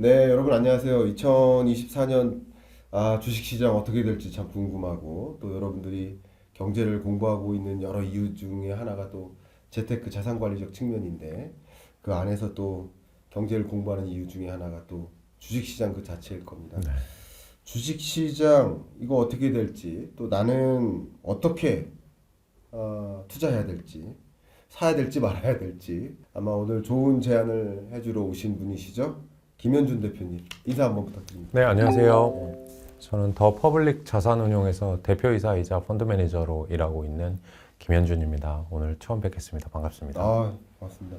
네, 여러분 안녕하세요. 2024년 주식시장 어떻게 될지 참 궁금하고 또 여러분들이 경제를 공부하고 있는 여러 이유 중에 하나가 또 재테크 자산관리적 측면인데 그 안에서 또 경제를 공부하는 이유 중에 하나가 또 주식시장 그 자체일 겁니다. 네. 주식시장 이거 어떻게 될지 또 나는 어떻게 투자해야 될지 사야 될지 말아야 될지 아마 오늘 좋은 제안을 해주러 오신 분이시죠? 김현준 대표님 인사 한번 부탁드립니다. 네, 안녕하세요. 저는 더 퍼블릭 자산운용에서 대표이사이자 펀드 매니저로 일하고 있는 김현준입니다. 오늘 처음 뵙겠습니다. 반갑습니다. 반갑습니다.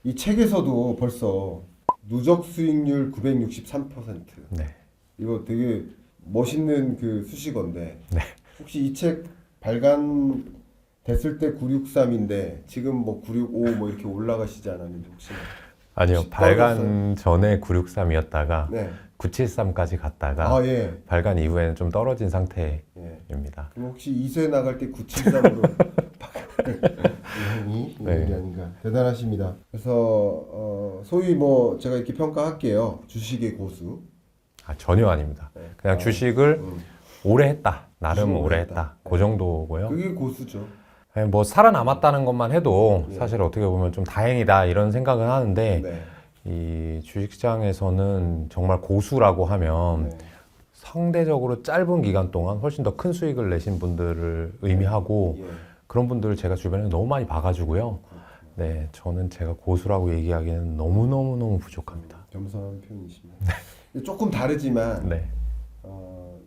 이 책에서도 벌써 누적 수익률 963%. 네. 이거 되게 멋있는 그 수식어인데 네. 혹시 이 책 발간됐을 때 963인데 지금 뭐 965 뭐 이렇게 올라가시지 않았는지 혹시? 아니요, 혹시 발간 전에 963이었다가 네. 973까지 갔다가 예. 발간 이후에는 좀 떨어진 예. 상태입니다. 그럼 혹시 2세 나갈 때 973으로 형이 네. 있는 게 아닌가. 대단하십니다. 그래서 소위 뭐 제가 이렇게 평가할게요. 주식의 고수. 전혀 아닙니다. 네. 그냥 주식을 음. 오래 했다. 나름 주식을 오래 오래 했다. 했다. 그 정도고요. 그게 고수죠. 뭐 살아남았다는 것만 해도 예. 사실 어떻게 보면 좀 다행이다 이런 생각은 하는데 네. 이 주식시장에서는 정말 고수라고 하면 네. 상대적으로 짧은 기간 동안 훨씬 더 큰 수익을 내신 분들을 의미하고 예. 그런 분들을 제가 주변에 너무 많이 봐가지고요. 네, 저는 제가 고수라고 얘기하기는 너무너무 부족합니다. 겸손한 표현이십니다. 조금 다르지만 네,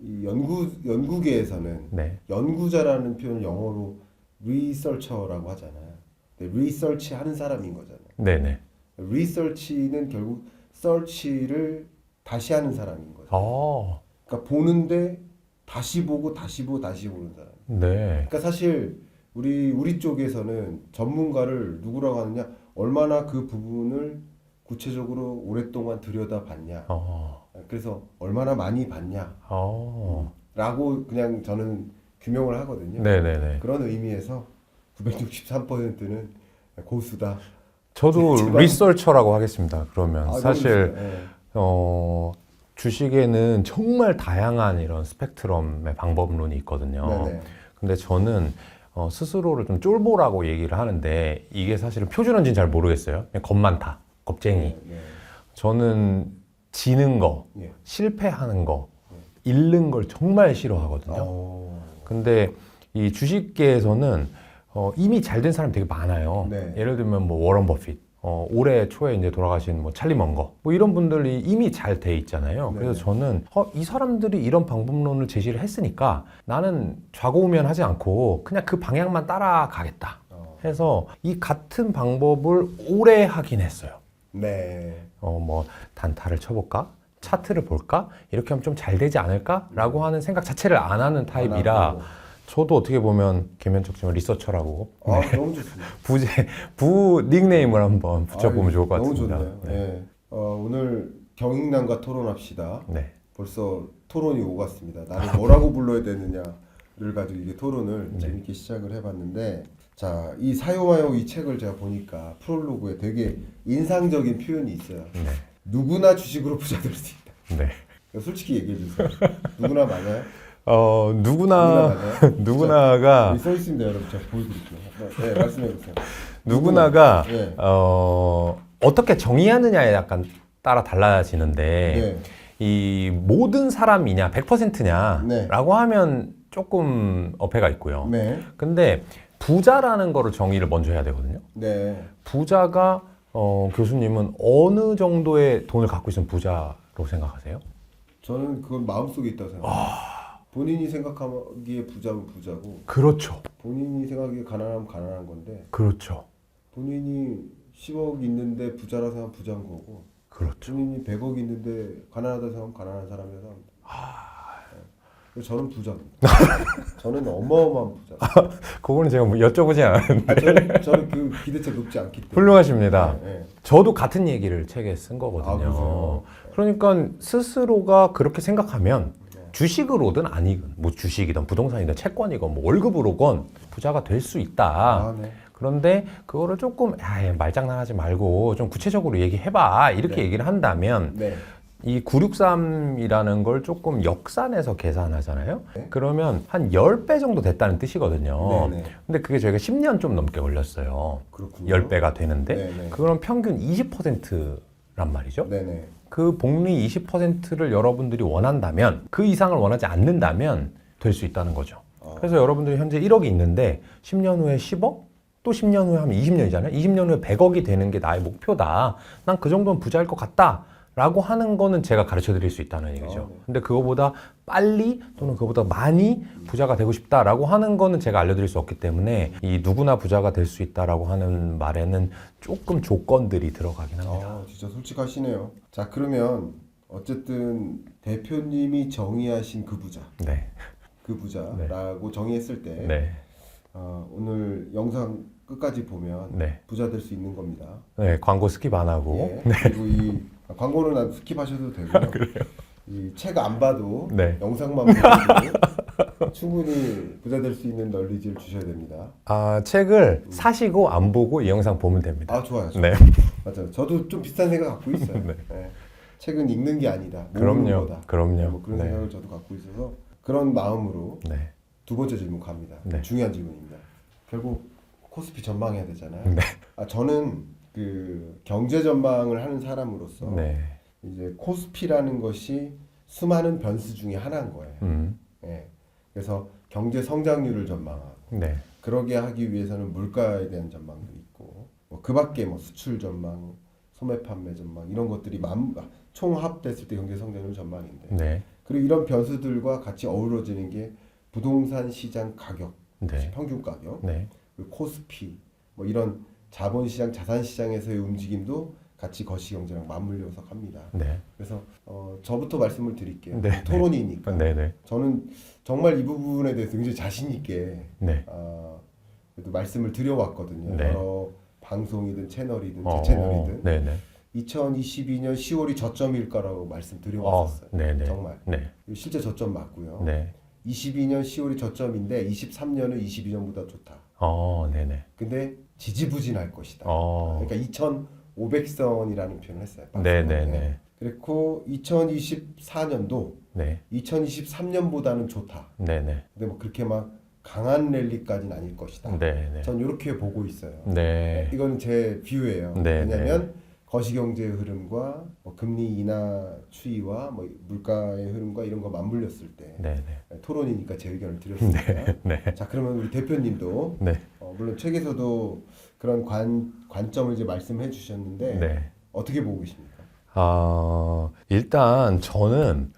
이 연구계에서는 네, 연구자라는 표현을 영어로 리서처라고 하잖아요. 근데 리서치 하는 사람인 거잖아요. 네네. 리서치는 결국 서치를 다시 하는 사람인 거죠. 아, 그러니까 보는데 다시 보고 다시 보고 다시 보는 사람. 네, 그러니까 사실 우리 쪽에서는 전문가를 누구라고 하느냐, 얼마나 그 부분을 구체적으로 오랫동안 들여다봤냐. 그래서 얼마나 많이 봤냐. 라고 그냥 저는 규명을 하거든요. 네네네. 그런 의미에서 963%는 고수다. 저도 제발. 리서처라고 하겠습니다. 그러면 너무 사실 좋습니다. 예. 주식에는 정말 다양한 이런 스펙트럼의 방법론이 있거든요. 네네. 근데 저는 스스로를 좀 쫄보라고 얘기를 하는데 이게 사실은 표준어인지는 잘 모르겠어요. 그냥 겁 많다, 겁쟁이. 네. 저는 지는 거, 예. 실패하는 거, 잃는 걸 정말 싫어하거든요. 근데 이 주식계에서는 이미 잘 된 사람이 되게 많아요. 네. 예를 들면 뭐 워런 버핏, 올해 초에 이제 돌아가신 뭐 찰리 먼거, 뭐 이런 분들이 이미 잘 돼 있잖아요. 네. 그래서 저는 이 사람들이 이런 방법론을 제시를 했으니까 나는 좌고우면하지 않고 그냥 그 방향만 따라가겠다 해서 이 같은 방법을 오래 하긴 했어요. 네. 뭐 단타를 쳐볼까? 차트를 볼까? 이렇게 하면 좀 잘 되지 않을까라고 하는 생각 자체를 안 하는 타입이라 저도 어떻게 보면 개면적지만 리서처라고 너무 좋습니다. 부 닉네임을 한번 붙여보면 좋을 것 너무 같습니다. 좋네요. 네. 오늘 경익남과 토론합시다. 네. 벌써 토론이 오갔습니다. 나를 뭐라고 불러야 되느냐를 가지고 이게 토론을 네. 재밌게 시작을 해봤는데, 자, 이 사요마요 이 책을 제가 보니까 프롤로그에 되게 인상적인 표현이 있어요. 네. 누구나 주식으로 부자 될 수 있다. 네. 솔직히 얘기해 주세요. 누구나 맞아요? 누구나 맞아요? 누구나가 여기 써 있습니다, 여러분. 제가 보여드릴게요. 네, 말씀해 보세요. 누구나가 네. 어떻게 정의하느냐에 약간 따라 달라지는데 네. 이 모든 사람이냐 100%냐라고 네. 하면 조금 어폐가 있고요. 네. 근데 부자라는 거를 정의를 먼저 해야 되거든요. 네. 부자가 교수님은 어느 정도의 돈을 갖고 있으면 부자로 생각하세요? 저는 그건 마음속에 있다고 생각합니다. 본인이 생각하기에 부자면 부자고, 그렇죠. 본인이 생각하기에 가난하면 가난한 건데, 그렇죠. 본인이 10억 있는데 부자라 생각하면 부자인 거고, 그렇죠. 본인이 100억 있는데 가난하다 생각하면 가난한 사람이라서 생각합니다. 그래서 저는 부자입니다. 저는 어마어마한 부자. 그거는 제가 뭐 여쭤보지 않았는데 저는 그 기대치가 높지 않기 때문에. 훌륭하십니다. 네. 저도 같은 얘기를 책에 쓴 거거든요. 그러세요? 그러니까 스스로가 그렇게 생각하면 주식으로든 아니든 뭐 주식이든 부동산이든 채권이건 뭐 월급으로건 부자가 될 수 있다. 네. 그런데 그거를 조금 말장난하지 말고 좀 구체적으로 얘기해봐 이렇게 네. 얘기를 한다면 네. 이 963이라는 걸 조금 역산해서 계산하잖아요. 네. 그러면 한 10배 정도 됐다는 뜻이거든요. 네네. 근데 그게 저희가 10년 좀 넘게 걸렸어요. 그렇군요. 10배가 되는데 네네. 그건 평균 20%란 말이죠. 네네. 그 복리 20%를 여러분들이 원한다면 그 이상을 원하지 않는다면 될 수 있다는 거죠. 그래서 여러분들이 현재 1억이 있는데 10년 후에 10억? 또 10년 후에 하면 20년이잖아요. 20년 후에 100억이 되는 게 나의 목표다. 난 그 정도는 부자일 것 같다. 라고 하는 거는 제가 가르쳐 드릴 수 있다는 얘기죠. 네. 근데 그거보다 빨리 또는 그거보다 많이 부자가 되고 싶다라고 하는 거는 제가 알려드릴 수 없기 때문에 이 누구나 부자가 될 수 있다라고 하는 말에는 조금 조건들이 들어가긴 합니다. 진짜 솔직하시네요. 자, 그러면 어쨌든 대표님이 정의하신 그 부자, 네. 그 부자라고 정의했을 때 네. 오늘 영상 끝까지 보면 네. 부자 될 수 있는 겁니다. 네. 광고 스킵 안 하고. 예. 그리고 이 광고는 스킵하셔도 되고요. 그래요? 이 책 안 봐도 네. 영상만 보셔도 충분히 부자 될 수 있는 널리지를 주셔야 됩니다. 책을 사시고 안 보고 이 영상 보면 됩니다. 좋아요. 네. 맞아요. 저도 좀 비슷한 생각 갖고 있어요. 네. 예. 책은 읽는 게 아니다. 모르는 그럼요. 거다. 그럼요. 뭐 그런 네. 생각을 저도 갖고 있어서 그런 마음으로 네. 두 번째 질문 갑니다. 네. 중요한 질문입니다. 결국 코스피 전망해야 되잖아요. 네. 저는 그 경제 전망을 하는 사람으로서 네. 이제 코스피라는 것이 수많은 변수 중에 하나인 거예요. 예. 그래서 경제 성장률을 전망하고 네. 그러게 하기 위해서는 물가에 대한 전망도 있고 그 밖에 뭐 수출 전망, 소매 판매 전망 이런 것들이 총합됐을 때 경제 성장률 전망인데 네. 그리고 이런 변수들과 같이 어우러지는 게 부동산 시장 가격, 네. 평균 가격, 네. 그리고 코스피 뭐 이런 자본시장, 자산시장에서의 움직임도 같이 거시경제랑 맞물려서 갑니다. 네. 그래서 저부터 말씀을 드릴게요. 네. 토론이니까. 네. 네. 저는 정말 이 부분에 대해서 굉장히 자신 있게 네. 그래도 말씀을 드려왔거든요. 네. 여러 방송이든 채널이든 제 채널이든 네. 네. 2022년 10월이 저점일 거라고 말씀드려왔었어요. 네. 네. 정말 네. 실제 저점 맞고요. 네. 22년 10월이 저점인데 23년은 22년보다 좋다. 네. 네. 근데 지지부진할 것이다. 어. 그러니까 2,500선이라는 표현을 했어요. 네. 네. 네. 그리고 2024년도 네. 2023년보다는 좋다. 네. 네. 근데 뭐 그렇게 막 강한 랠리까지는 아닐 것이다. 네. 네. 전 이렇게 보고 있어요. 네. 이거는 제 비유예요. 네, 왜냐하면 거시경제의 흐름과 뭐 금리 인하 추이와 뭐 물가의 흐름과 이런 거 맞물렸을 때 네. 토론이니까 제 의견을 드렸습니다. 네. 자, 그러면 우리 대표님도 네. 물론 책에서도 그런 관점을 이제 말씀해 주셨는데 네. 어떻게 보고 계십니까? 일단 저는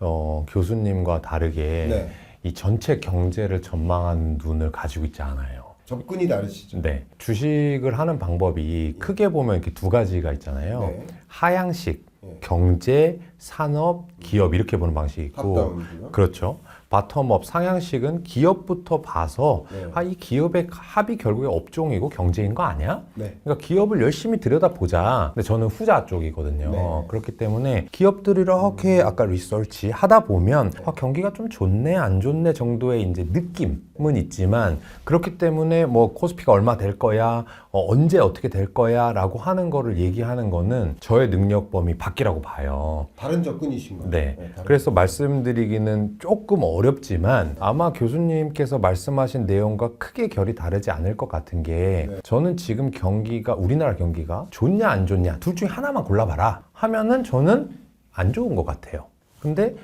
교수님과 다르게 네. 이 전체 경제를 전망하는 눈을 가지고 있지 않아요. 접근이 다르시죠? 네. 주식을 하는 방법이 크게 보면 이렇게 두 가지가 있잖아요. 네. 하향식, 네. 경제, 산업, 기업 이렇게 보는 방식이 있고 탑다운이고요. 그렇죠. 바텀업 상향식은 기업부터 봐서 네. 이 기업의 합이 결국에 업종이고 경제인 거 아니야? 네. 그러니까 기업을 열심히 들여다보자. 근데 저는 후자 쪽이거든요. 네. 그렇기 때문에 기업들이 이렇게 아까 리서치 하다 보면 경기가 좀 좋네, 안 좋네 정도의 이제 느낌은 있지만 그렇기 때문에 뭐 코스피가 얼마 될 거야, 언제 어떻게 될 거야 라고 하는 거를 얘기하는 거는 저의 능력 범위 밖이라고 봐요. 다른 접근이신 거예요. 네. 다른 그래서 말씀드리기는 조금 어렵지만 아마 교수님께서 말씀하신 내용과 크게 결이 다르지 않을 것 같은 게 네. 저는 지금 경기가 우리나라 경기가 좋냐 안 좋냐 둘 중에 하나만 골라봐라 하면은 저는 안 좋은 것 같아요. 근데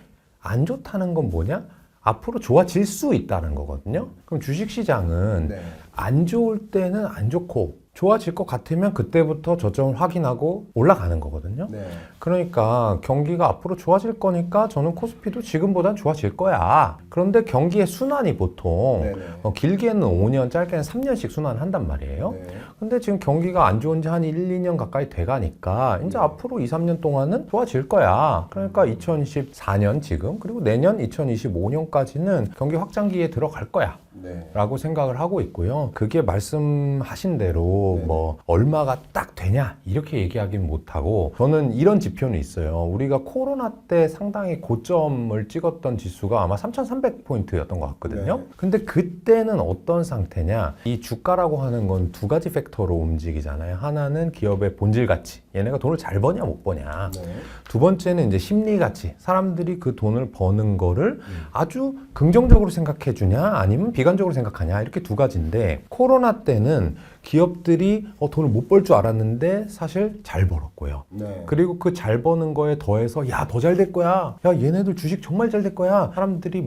안 좋다는 건 뭐냐? 앞으로 좋아질 수 있다는 거거든요. 그럼 주식시장은 네. 안 좋을 때는 안 좋고 좋아질 것 같으면 그때부터 저점을 확인하고 올라가는 거거든요. 네. 그러니까 경기가 앞으로 좋아질 거니까 저는 코스피도 지금보단 좋아질 거야. 그런데 경기의 순환이 보통 네네. 길게는 5년, 짧게는 3년씩 순환한단 말이에요. 네. 근데 지금 경기가 안 좋은 지 한 1, 2년 가까이 돼가니까 이제 앞으로 2, 3년 동안은 좋아질 거야. 그러니까 2024년 지금 그리고 내년 2025년까지는 경기 확장기에 들어갈 거야. 네. 라고 생각을 하고 있고요. 그게 말씀하신 대로 네네. 뭐 얼마가 딱 되냐 이렇게 얘기하긴 못하고 저는 이런 지표는 있어요. 우리가 코로나 때 상당히 고점을 찍었던 지수가 아마 3,300포인트였던 것 같거든요. 네. 근데 그때는 어떤 상태냐, 이 주가라고 하는 건 두 가지 팩터로 움직이잖아요. 하나는 기업의 본질 가치, 얘네가 돈을 잘 버냐 못 버냐. 네. 두 번째는 이제 심리 가치, 사람들이 그 돈을 버는 거를 아주 긍정적으로 생각해 주냐 아니면 비관적으로 생각하냐, 이렇게 두 가지인데, 코로나 때는 기업들이 돈을 못 벌 줄 알았는데 사실 잘 벌었고요. 네. 그리고 그 잘 버는 거에 더해서 야, 더 잘 될 거야, 야, 얘네들 주식 정말 잘 될 거야,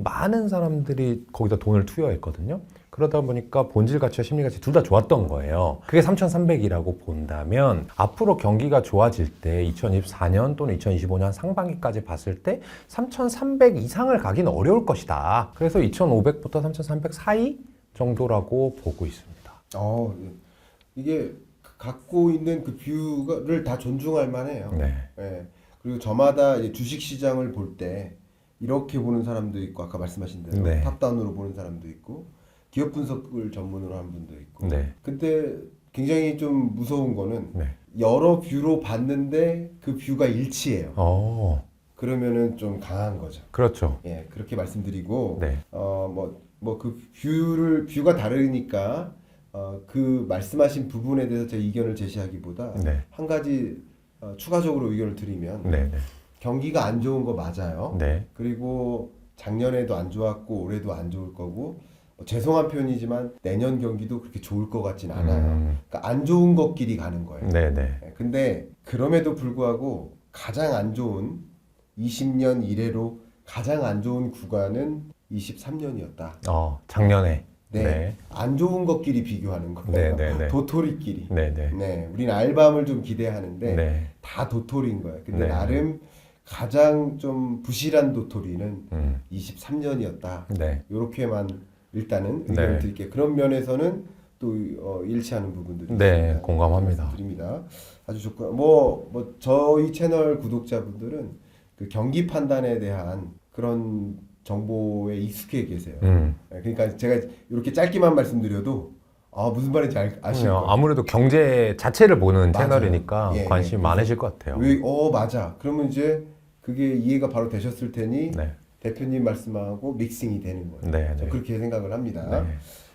많은 사람들이 거기다 돈을 투여했거든요. 그러다 보니까 본질 가치와 심리 가치 둘 다 좋았던 거예요. 그게 3,300이라고 본다면 앞으로 경기가 좋아질 때 2024년 또는 2025년 상반기까지 봤을 때 3,300 이상을 가긴 어려울 것이다. 그래서 2,500부터 3,300 사이 정도라고 보고 있습니다. 이게 갖고 있는 그 뷰를 다 존중할 만해요. 네. 예. 그리고 저마다 이제 주식 시장을 볼 때 이렇게 보는 사람도 있고, 아까 말씀하신 대로 네. 탑다운으로 보는 사람도 있고, 기업 분석을 전문으로 하는 분도 있고. 네. 근데 굉장히 좀 무서운 거는 네. 여러 뷰로 봤는데 그 뷰가 일치해요. 그러면은 좀 강한 거죠. 그렇죠. 예, 그렇게 말씀드리고, 네. 그 뷰가 다르니까, 그 말씀하신 부분에 대해서 제 의견을 제시하기보다, 네. 한 가지, 추가적으로 의견을 드리면, 네. 네. 경기가 안 좋은 거 맞아요. 네. 그리고 작년에도 안 좋았고, 올해도 안 좋을 거고, 죄송한 표현이지만 내년 경기도 그렇게 좋을 것 같진 않아요. 그러니까 안 좋은 것끼리 가는 거예요. 네. 네. 근데 그럼에도 불구하고 가장 안 좋은 20년 이래로 가장 안 좋은 구간은 23년이었다. 작년에. 네. 네. 안 좋은 것끼리 비교하는 거예요. 네, 네, 네. 도토리끼리. 네. 네. 네. 우리는 알밤을 좀 기대하는데 네. 다 도토리인 거예요. 근데 네. 나름 가장 좀 부실한 도토리는 23년이었다. 네. 이렇게만 일단은 의견을 네. 드릴게요. 그런 면에서는 또 일치하는 부분들이 네, 있습니다. 공감합니다. 드립니다. 아주 좋고, 저희 채널 구독자분들은 그 경기 판단에 대한 그런 정보에 익숙해 계세요. 그러니까 제가 이렇게 짧게만 말씀드려도 무슨 말인지 아실 거예요. 아무래도 경제 자체를 보는 맞아요. 채널이니까 예, 관심이 예. 많으실 것 같아요. 맞아. 그러면 이제 그게 이해가 바로 되셨을 테니 네. 대표님 말씀하고 믹싱이 되는 거예요. 네, 네. 그렇게 생각을 합니다. 네.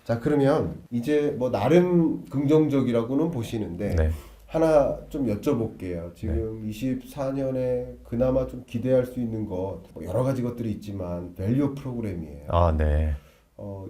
자, 그러면 이제 나름 긍정적이라고는 보시는데 네. 하나 좀 여쭤볼게요. 지금 24년에 그나마 좀 기대할 수 있는 것, 여러 가지 것들이 있지만 밸류 프로그램이에요. 네.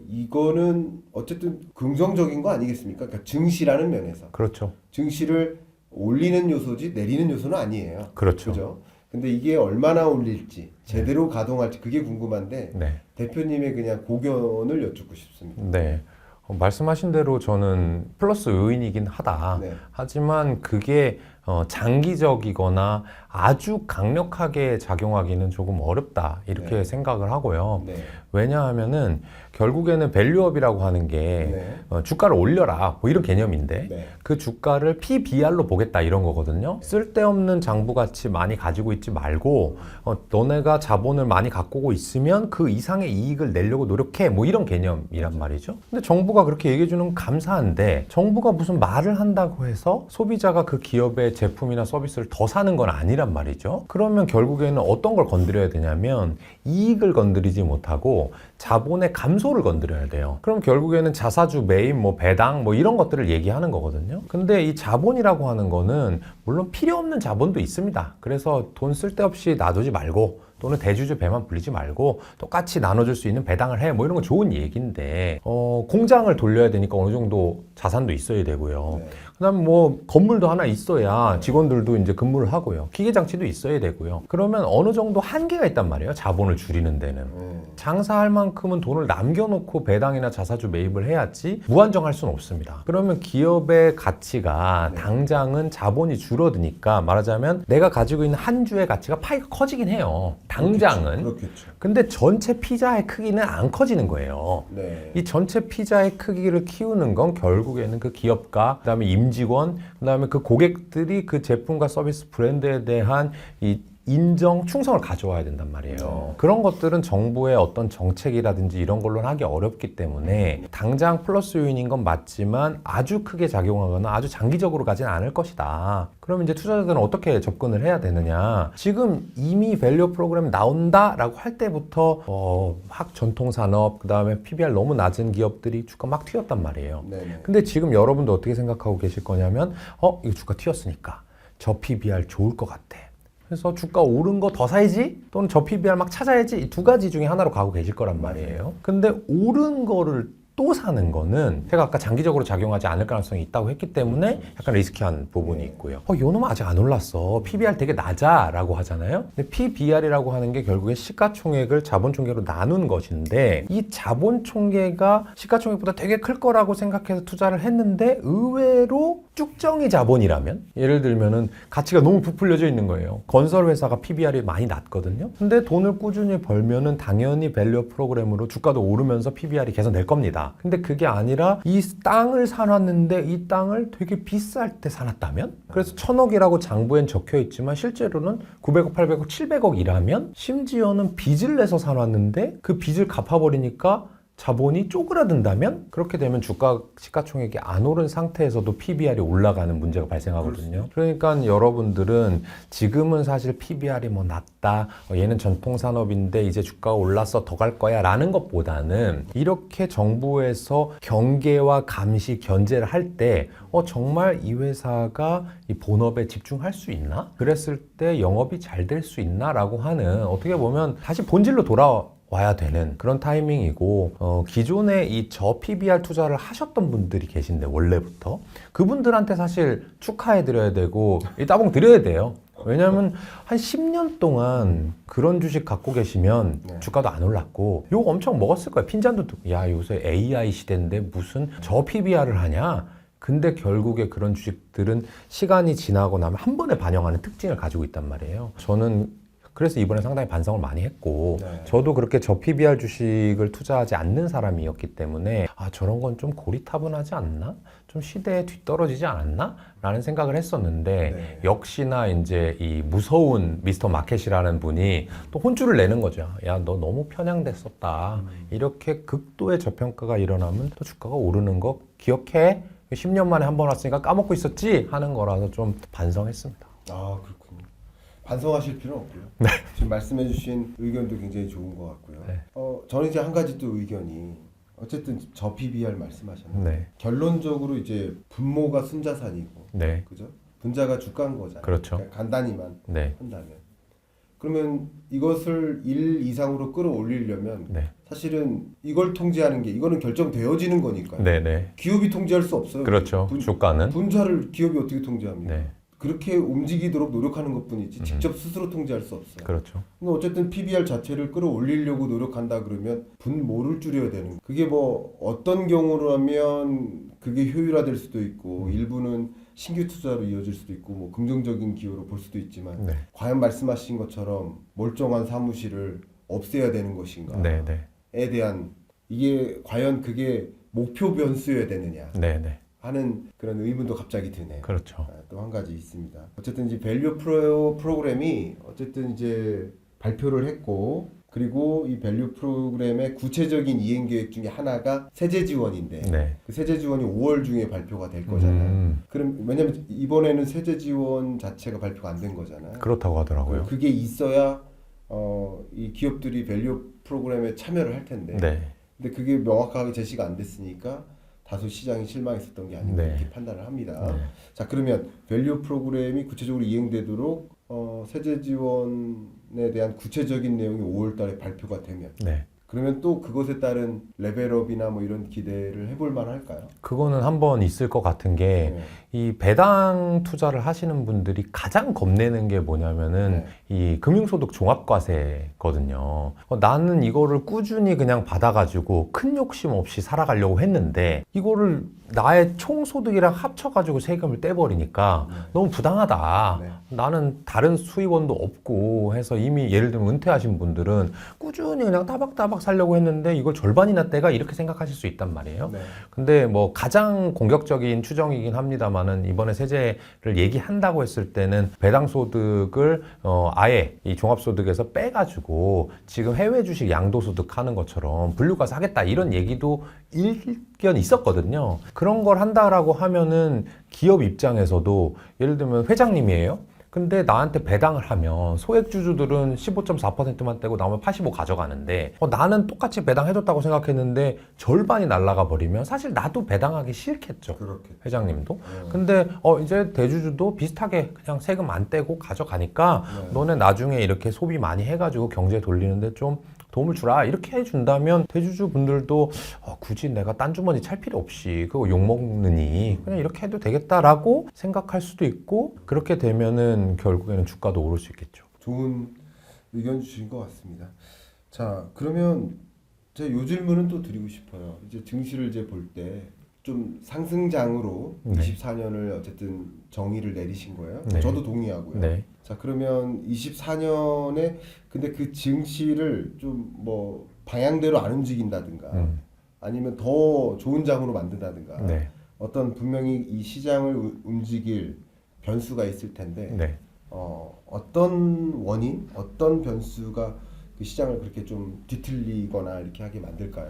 이거는 어쨌든 긍정적인 거 아니겠습니까? 그러니까 증시라는 면에서. 그렇죠. 증시를 올리는 요소지 내리는 요소는 아니에요. 그렇죠. 그죠? 근데 이게 얼마나 올릴지, 제대로 가동할지 그게 궁금한데 네. 대표님의 그냥 고견을 여쭙고 싶습니다. 네. 말씀하신 대로 저는 플러스 요인이긴 하다. 네. 하지만 그게 장기적이거나 아주 강력하게 작용하기는 조금 어렵다, 이렇게 네. 생각을 하고요. 네. 왜냐하면은 결국에는 밸류업이라고 하는 게 네. 주가를 올려라, 뭐 이런 개념인데 네. 그 주가를 PBR로 보겠다, 이런 거거든요. 쓸데없는 장부 가치 많이 가지고 있지 말고 너네가 자본을 많이 갖고 있으면 그 이상의 이익을 내려고 노력해, 뭐 이런 개념이란 말이죠. 근데 정부가 그렇게 얘기해 주는 건 감사한데, 정부가 무슨 말을 한다고 해서 소비자가 그 기업의 제품이나 서비스를 더 사는 건 아니란 말이죠. 그러면 결국에는 어떤 걸 건드려야 되냐면 이익을 건드리지 못하고 자본의 감소를 건드려야 돼요. 그럼 결국에는 자사주 매입, 배당, 이런 것들을 얘기하는 거거든요. 근데 이 자본이라고 하는 거는 물론 필요 없는 자본도 있습니다. 그래서 돈 쓸데없이 놔두지 말고, 또는 대주주 배만 불리지 말고 똑같이 나눠줄 수 있는 배당을 해, 이런 건 좋은 얘기인데, 공장을 돌려야 되니까 어느 정도 자산도 있어야 되고요. 네. 그다음 건물도 하나 있어야 직원들도 이제 근무를 하고요. 기계 장치도 있어야 되고요. 그러면 어느 정도 한계가 있단 말이에요. 자본을 줄이는 데는. 장사할 만큼은 돈을 남겨놓고 배당이나 자사주 매입을 해야지 무한정할 수는 없습니다. 그러면 기업의 가치가 당장은 자본이 줄어드니까, 말하자면 내가 가지고 있는 한 주의 가치가 파이가 커지긴 해요. 당장은. 그렇겠죠. 근데 전체 피자의 크기는 안 커지는 거예요. 네. 이 전체 피자의 크기를 키우는 건 결국에는 그 기업가, 그다음에 임직원, 그다음에 그 고객들이 그 제품과 서비스 브랜드에 대한 이 인정, 충성을 가져와야 된단 말이에요. 그런 것들은 정부의 어떤 정책이라든지 이런 걸로는 하기 어렵기 때문에 당장 플러스 요인인 건 맞지만 아주 크게 작용하거나 아주 장기적으로 가진 않을 것이다. 그럼 이제 투자자들은 어떻게 접근을 해야 되느냐? 지금 이미 밸류 프로그램 나온다라고 할 때부터 막 전통산업, 그다음에 PBR 너무 낮은 기업들이 주가 막 튀었단 말이에요. 네네. 근데 지금 여러분도 어떻게 생각하고 계실 거냐면 이거 주가 튀었으니까 저 PBR 좋을 것 같아. 그래서 주가 오른 거 더 사야지 또는 저 PBR 막 찾아야지 이 두 가지 중에 하나로 가고 계실 거란 말이에요. 근데 오른 거를 또 사는 거는 제가 아까 장기적으로 작용하지 않을 가능성이 있다고 했기 때문에 약간 리스키한 부분이 있고요. 요 놈은 아직 안 올랐어. PBR 되게 낮아 라고 하잖아요. 근데 PBR이라고 하는 게 결국에 시가총액을 자본총계로 나눈 것인데 이 자본총계가 시가총액보다 되게 클 거라고 생각해서 투자를 했는데 의외로 쭉정이 자본이라면 예를 들면은 가치가 너무 부풀려져 있는 거예요. 건설회사가 PBR이 많이 낮거든요. 근데 돈을 꾸준히 벌면은 당연히 밸류 프로그램으로 주가도 오르면서 PBR이 계속 낼 겁니다. 근데 그게 아니라 이 땅을 사놨는데 이 땅을 되게 비쌀 때 사놨다면? 그래서 1,000억이라고 장부엔 적혀 있지만 실제로는 900억, 800억, 700억이라면 심지어는 빚을 내서 사놨는데 그 빚을 갚아버리니까 자본이 쪼그라든다면 그렇게 되면 주가 시가총액이 안 오른 상태에서도 PBR이 올라가는 문제가 발생하거든요. 그러니까 여러분들은 지금은 사실 PBR이 뭐 낮다, 얘는 전통산업인데 이제 주가가 올라서 더 갈 거야 라는 것보다는 이렇게 정부에서 경계와 감시, 견제를 할 때 정말 이 회사가 이 본업에 집중할 수 있나? 그랬을 때 영업이 잘 될 수 있나? 라고 하는 어떻게 보면 다시 본질로 와야 되는 그런 타이밍이고 기존에 이 저 PBR 투자를 하셨던 분들이 계신데 원래부터 그분들한테 사실 축하해 드려야 되고 이 따봉 드려야 돼요. 왜냐하면 한 10년 동안 그런 주식 갖고 계시면 주가도 안 올랐고 욕 엄청 먹었을 거예요. 핀잔도 듣고 야 요새 AI 시대인데 무슨 저 PBR을 하냐. 근데 결국에 그런 주식들은 시간이 지나고 나면 한 번에 반영하는 특징을 가지고 있단 말이에요. 저는 그래서 이번에 상당히 반성을 많이 했고 저도 그렇게 저 PBR 주식을 투자하지 않는 사람이었기 때문에 저런 건 좀 고리타분하지 않나? 좀 시대에 뒤떨어지지 않았나? 라는 생각을 했었는데 역시나 이제 이 무서운 미스터 마켓이라는 분이 또 혼쭐을 내는 거죠. 야, 너 너무 편향됐었다. 이렇게 극도의 저평가가 일어나면 또 주가가 오르는 거 기억해? 10년 만에 한 번 왔으니까 까먹고 있었지? 하는 거라서 좀 반성했습니다. 그렇군요. 반성하실 필요는 없고요. 지금 말씀해주신 의견도 굉장히 좋은 것 같고요. 저는 이제 한 가지 또 의견이 어쨌든 저 PBR 말씀하셨는데 결론적으로 이제 분모가 순자산이고, 그죠? 분자가 주가인 거잖아요. 그렇죠. 그러니까 간단히만 한다면 그러면 이것을 1 이상으로 끌어올리려면 사실은 이걸 통제하는 게 이거는 결정되어지는 거니까요. 기업이 통제할 수 없어요. 그렇죠. 주가는 분자를 기업이 어떻게 통제합니까? 그렇게 움직이도록 노력하는 것뿐이지 직접 스스로 통제할 수 없어요. 그렇죠. 근데 어쨌든 PBR 자체를 끌어올리려고 노력한다 그러면 분모를 줄여야 되는 거예요. 그게 뭐 어떤 경우라면 그게 효율화될 수도 있고 일부는 신규 투자로 이어질 수도 있고 뭐 긍정적인 기호로 볼 수도 있지만 과연 말씀하신 것처럼 멀쩡한 사무실을 없애야 되는 것인가에 대한 이게 과연 그게 목표 변수여야 되느냐 하는 그런 의문도 갑자기 드네요. 그렇죠. 또 한 가지 있습니다. 어쨌든 이제 밸류 프로그램이 어쨌든 이제 발표를 했고 그리고 이 밸류 프로그램의 구체적인 이행 계획 중에 하나가 세제 지원인데 그 세제 지원이 5월 중에 발표가 될 거잖아요. 그럼 왜냐면 이번에는 세제 지원 자체가 발표가 안 된 거잖아요. 그렇다고 하더라고요. 그게 있어야 이 기업들이 밸류 프로그램에 참여를 할 텐데 근데 그게 명확하게 제시가 안 됐으니까 다소 시장이 실망했었던 게 아닌가 이렇게 판단을 합니다. 자, 그러면 밸류 프로그램이 구체적으로 이행되도록 세제 지원에 대한 구체적인 내용이 5월 달에 발표가 되면 그러면 또 그것에 따른 레벨업이나 뭐 이런 기대를 해볼 만할까요? 그거는 한번 있을 것 같은 게 이 배당 투자를 하시는 분들이 가장 겁내는 게 뭐냐면은 이 금융소득 종합과세거든요. 나는 이거를 꾸준히 그냥 받아가지고 큰 욕심 없이 살아가려고 했는데 이거를 나의 총소득이랑 합쳐가지고 세금을 떼버리니까 너무 부당하다. 나는 다른 수입원도 없고 해서 이미 예를 들면 은퇴하신 분들은 꾸준히 그냥 따박따박 막 살려고 했는데 이걸 절반이나 떼가 이렇게 생각하실 수 있단 말이에요. 네. 근데 뭐 가장 공격적인 추정이긴 합니다만은 이번에 세제를 얘기한다고 했을 때는 배당 소득을 아예 이 종합소득에서 빼가지고 지금 해외 주식 양도소득 하는 것처럼 분류가서 하겠다 이런 얘기도 일견 있었거든요. 그런 걸 한다라고 하면은 기업 입장에서도 예를 들면 회장님이에요. 근데 나한테 배당을 하면 소액주주들은 15.4%만 떼고 나머지 85 가져가는데 나는 똑같이 배당해줬다고 생각했는데 절반이 날아가 버리면 사실 나도 배당하기 싫겠죠. 그렇게. 회장님도. 근데 이제 대주주도 비슷하게 그냥 세금 안 떼고 가져가니까 너네 나중에 이렇게 소비 많이 해가지고 경제 돌리는데 좀 도움을 주라 이렇게 해준다면 대주주분들도 굳이 내가 딴 주머니 찰 필요 없이 그거 욕먹느니 그냥 이렇게 해도 되겠다라고 생각할 수도 있고 그렇게 되면은 결국에는 주가도 오를 수 있겠죠. 좋은 의견 주신 것 같습니다. 자, 그러면 제가 요 질문은 또 드리고 싶어요. 이제 증시를 이제 볼 때 좀 상승장으로 네. 24년을 어쨌든 정의를 내리신 거예요. 네. 저도 동의하고요. 네. 자, 그러면 24년에 근데 그 증시를 좀 뭐 방향대로 안 움직인다든가 아니면 더 좋은 장으로 만든다든가 네. 어떤 분명히 이 시장을 움직일 변수가 있을 텐데 네. 어떤 원인, 어떤 변수가 그 시장을 그렇게 좀 뒤틀리거나 이렇게 하게 만들까요?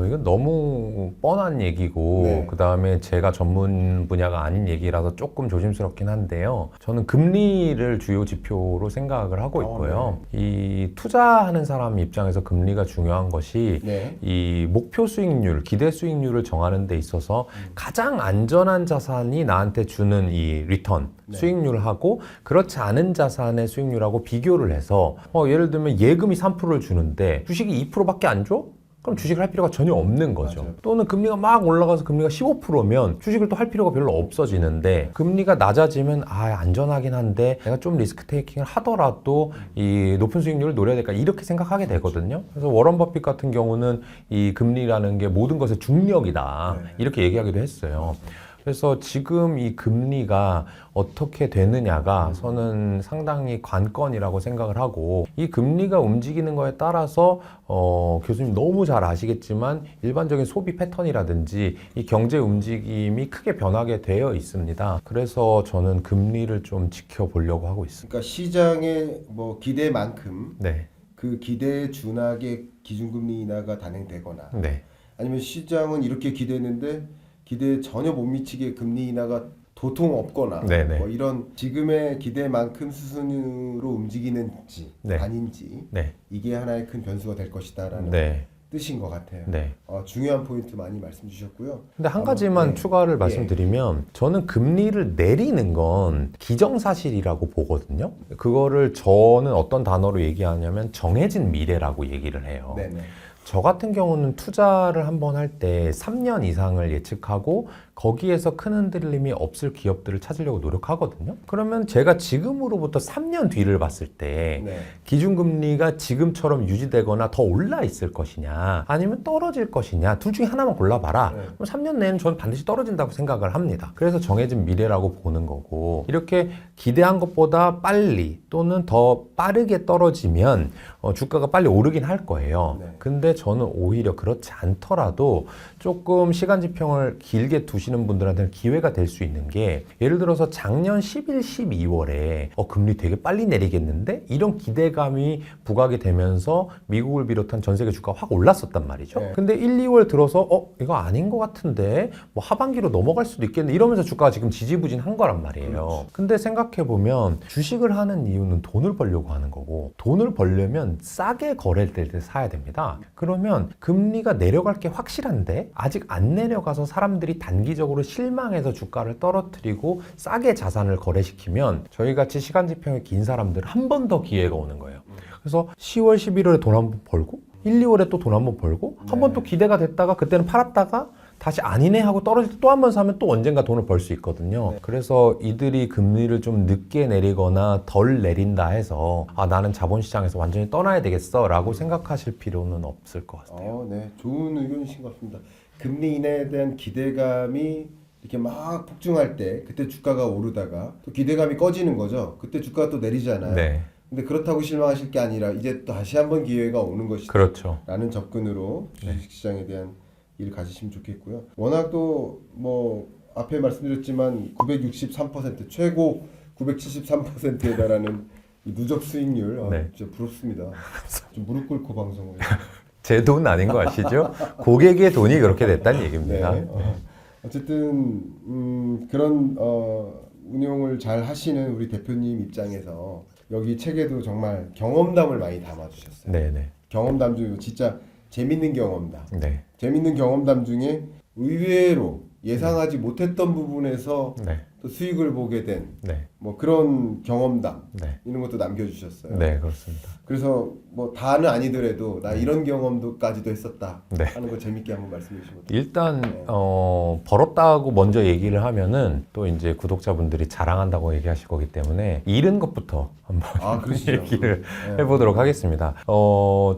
이건 너무 뻔한 얘기고 네. 그다음에 제가 전문 분야가 아닌 얘기라서 조금 조심스럽긴 한데요. 저는 금리를 주요 지표로 생각을 하고 있고요. 이 투자하는 사람 입장에서 금리가 중요한 것이 네. 이 목표 수익률, 기대 수익률을 정하는 데 있어서 가장 안전한 자산이 나한테 주는 이 리턴, 네. 수익률하고 그렇지 않은 자산의 수익률하고 비교를 해서 예를 들면 예금이 3%를 주는데 주식이 2%밖에 안 줘? 그럼 주식을 할 필요가 전혀 없는 거죠. 맞아요. 또는 금리가 막 올라가서 금리가 15%면 주식을 또 할 필요가 별로 없어지는데 금리가 낮아지면 안전하긴 한데 내가 좀 리스크 테이킹을 하더라도 이 높은 수익률을 노려야 될까 이렇게 생각하게 되거든요. 그래서 워런 버핏 같은 경우는 이 금리라는 게 모든 것의 중력이다 네. 이렇게 얘기하기도 했어요. 그래서 지금 이 금리가 어떻게 되느냐가 저는 상당히 관건이라고 생각을 하고 이 금리가 움직이는 거에 따라서 교수님 너무 잘 아시겠지만 일반적인 소비 패턴이라든지 이 경제 움직임이 크게 변하게 되어 있습니다. 그래서 저는 금리를 좀 지켜보려고 하고 있습니다. 그러니까 시장의 뭐 기대만큼 네, 그 기대에 준하게 기준금리 인하가 단행되거나 네, 아니면 시장은 이렇게 기대했는데 기대에 전혀 못 미치게 금리 인하가 도통 없거나 네네. 뭐 이런 지금의 기대만큼 수순으로 움직이는지 네. 아닌지 네, 이게 하나의 큰 변수가 될 것이다라는 네, 뜻인 것 같아요. 네. 중요한 포인트 많이 말씀 주셨고요. 근데 한 가지만 네. 추가를 말씀드리면 저는 금리를 내리는 건 기정사실이라고 보거든요. 그거를 저는 어떤 단어로 얘기하냐면 정해진 미래라고 얘기를 해요. 네네. 저 같은 경우는 투자를 한번 할 때 3년 이상을 예측하고 거기에서 큰 흔들림이 없을 기업들을 찾으려고 노력하거든요. 그러면 제가 지금으로부터 3년 뒤를 봤을 때 네. 기준금리가 지금처럼 유지되거나 더 올라 있을 것이냐 아니면 떨어질 것이냐 둘 중에 하나만 골라봐라. 네. 그럼 3년 내에는 저는 반드시 떨어진다고 생각을 합니다. 그래서 정해진 미래라고 보는 거고 이렇게 기대한 것보다 빨리 또는 더 빠르게 떨어지면 주가가 빨리 오르긴 할 거예요. 네. 근데 저는 오히려 그렇지 않더라도 조금 시간 지평을 길게 두시는 분들한테는 기회가 될 수 있는 게 예를 들어서 작년 11, 12월에 금리 되게 빨리 내리겠는데 이런 기대감이 부각이 되면서 미국을 비롯한 전 세계 주가가 확 올랐었단 말이죠. 네. 근데 1, 2월 들어서 이거 아닌 것 같은데 뭐 하반기로 넘어갈 수도 있겠네 이러면서 주가가 지금 지지부진한 거란 말이에요. 그렇죠. 근데 생각해보면 주식을 하는 이유는 돈을 벌려고 하는 거고 돈을 벌려면 싸게 거래될 때 사야 됩니다. 그러면 금리가 내려갈 게 확실한데 아직 안 내려가서 사람들이 단기적으로 실망해서 주가를 떨어뜨리고 싸게 자산을 거래시키면 저희같이 시간지평이 긴 사람들 한 번 더 기회가 오는 거예요. 그래서 10월, 11월에 돈 한 번 벌고 1, 2월에 또 돈 한 번 벌고 한 번 또 기대가 됐다가 그때는 팔았다가 다시 아니네 하고 떨어질 때 또 한 번 사면 또 언젠가 돈을 벌 수 있거든요. 그래서 이들이 금리를 좀 늦게 내리거나 덜 내린다 해서 나는 자본시장에서 완전히 떠나야 되겠어 라고 생각하실 필요는 없을 것 같아요. 네. 좋은 의견이신 것 같습니다. 금리 인하에 대한 기대감이 이렇게 막 폭증할 때 그때 주가가 오르다가 또 기대감이 꺼지는 거죠. 그때 주가가 또 내리잖아요. 네. 근데 그렇다고 실망하실 게 아니라 이제 또 다시 한번 기회가 오는 것이다. 그렇죠. 라는 접근으로 네. 주식시장에 대한 일 가지시면 좋겠고요. 워낙 또 뭐 앞에 말씀드렸지만 963% 최고 973%에 달하는 이 누적 수익률 네. 진짜 부럽습니다. 좀 무릎 꿇고 방송을 제 돈 아닌 거 아시죠? 고객의 돈이 그렇게 됐다는 얘기입니다. 네. 어쨌든 그런 운용을 잘 하시는 우리 대표님 입장에서 여기 책에도 정말 경험담을 많이 담아주셨어요. 네네. 경험담 중에 진짜 재밌는 경험담. 네. 재밌는 경험담 중에 의외로 예상하지 못했던 부분에서 네. 또 수익을 보게 된 네. 뭐 그런 경험담 네. 이런 것도 남겨주셨어요. 네, 그렇습니다. 그래서 뭐 다는 아니더라도 나 이런 경험도까지도 했었다 네. 하는 거 재밌게 한번 말씀해 주시면 어떨까요? 일단 네. 벌었다고 먼저 얘기를 하면은 또 이제 구독자분들이 자랑한다고 얘기하실 거기 때문에 잃은 것부터 한번 그러시죠. 얘기를 네. 해보도록 하겠습니다.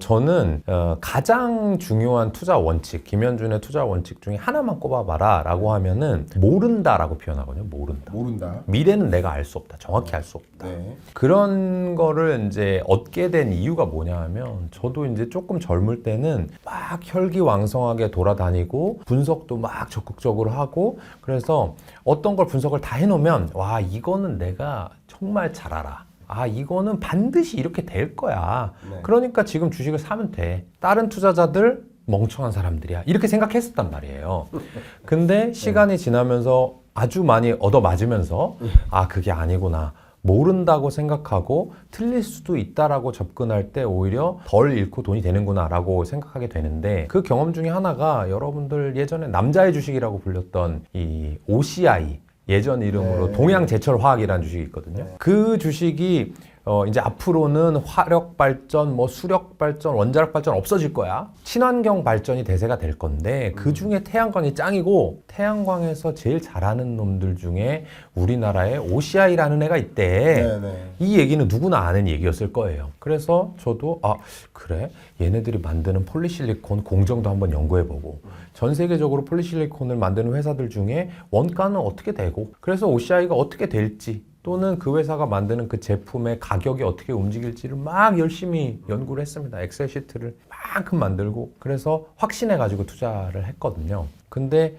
저는 가장 중요한 투자 원칙, 김현준의 투자 원칙 중에 하나만 꼽아봐라 라고 하면은 모른다라고 표현하거든요. 모른다. 미래는 내가 알 수 없다. 정확히 알 수 없다. 네. 그런 거를 이제 얻게 된 이유가 뭐냐 하면 저도 이제 조금 젊을 때는 막 혈기왕성하게 돌아다니고 분석도 막 적극적으로 하고 그래서 어떤 걸 분석을 다 해놓으면 와 이거는 내가 정말 잘 알아. 이거는 반드시 이렇게 될 거야. 네. 그러니까 지금 주식을 사면 돼. 다른 투자자들 멍청한 사람들이야. 이렇게 생각했었단 말이에요. 근데 시간이 지나면서 아주 많이 얻어맞으면서 그게 아니구나. 모른다고 생각하고 틀릴 수도 있다라고 접근할 때 오히려 덜 잃고 돈이 되는구나 라고 생각하게 되는데 그 경험 중에 하나가 여러분들 예전에 남자의 주식이라고 불렸던 이 OCI 예전 이름으로 네. 동양제철화학이라는 주식이 있거든요. 그 주식이 이제 앞으로는 화력 발전, 뭐 수력 발전, 원자력 발전 없어질 거야. 친환경 발전이 대세가 될 건데 그 중에 태양광이 짱이고 태양광에서 제일 잘하는 놈들 중에 우리나라에 OCI라는 애가 있대. 네네. 이 얘기는 누구나 아는 얘기였을 거예요. 그래서 저도 그래? 얘네들이 만드는 폴리실리콘 공정도 한번 연구해보고 전 세계적으로 폴리실리콘을 만드는 회사들 중에 원가는 어떻게 되고 그래서 OCI가 어떻게 될지 또는 그 회사가 만드는 그 제품의 가격이 어떻게 움직일지를 막 열심히 연구를 했습니다. 엑셀 시트를 만큼 만들고 그래서 확신해가지고 투자를 했거든요. 근데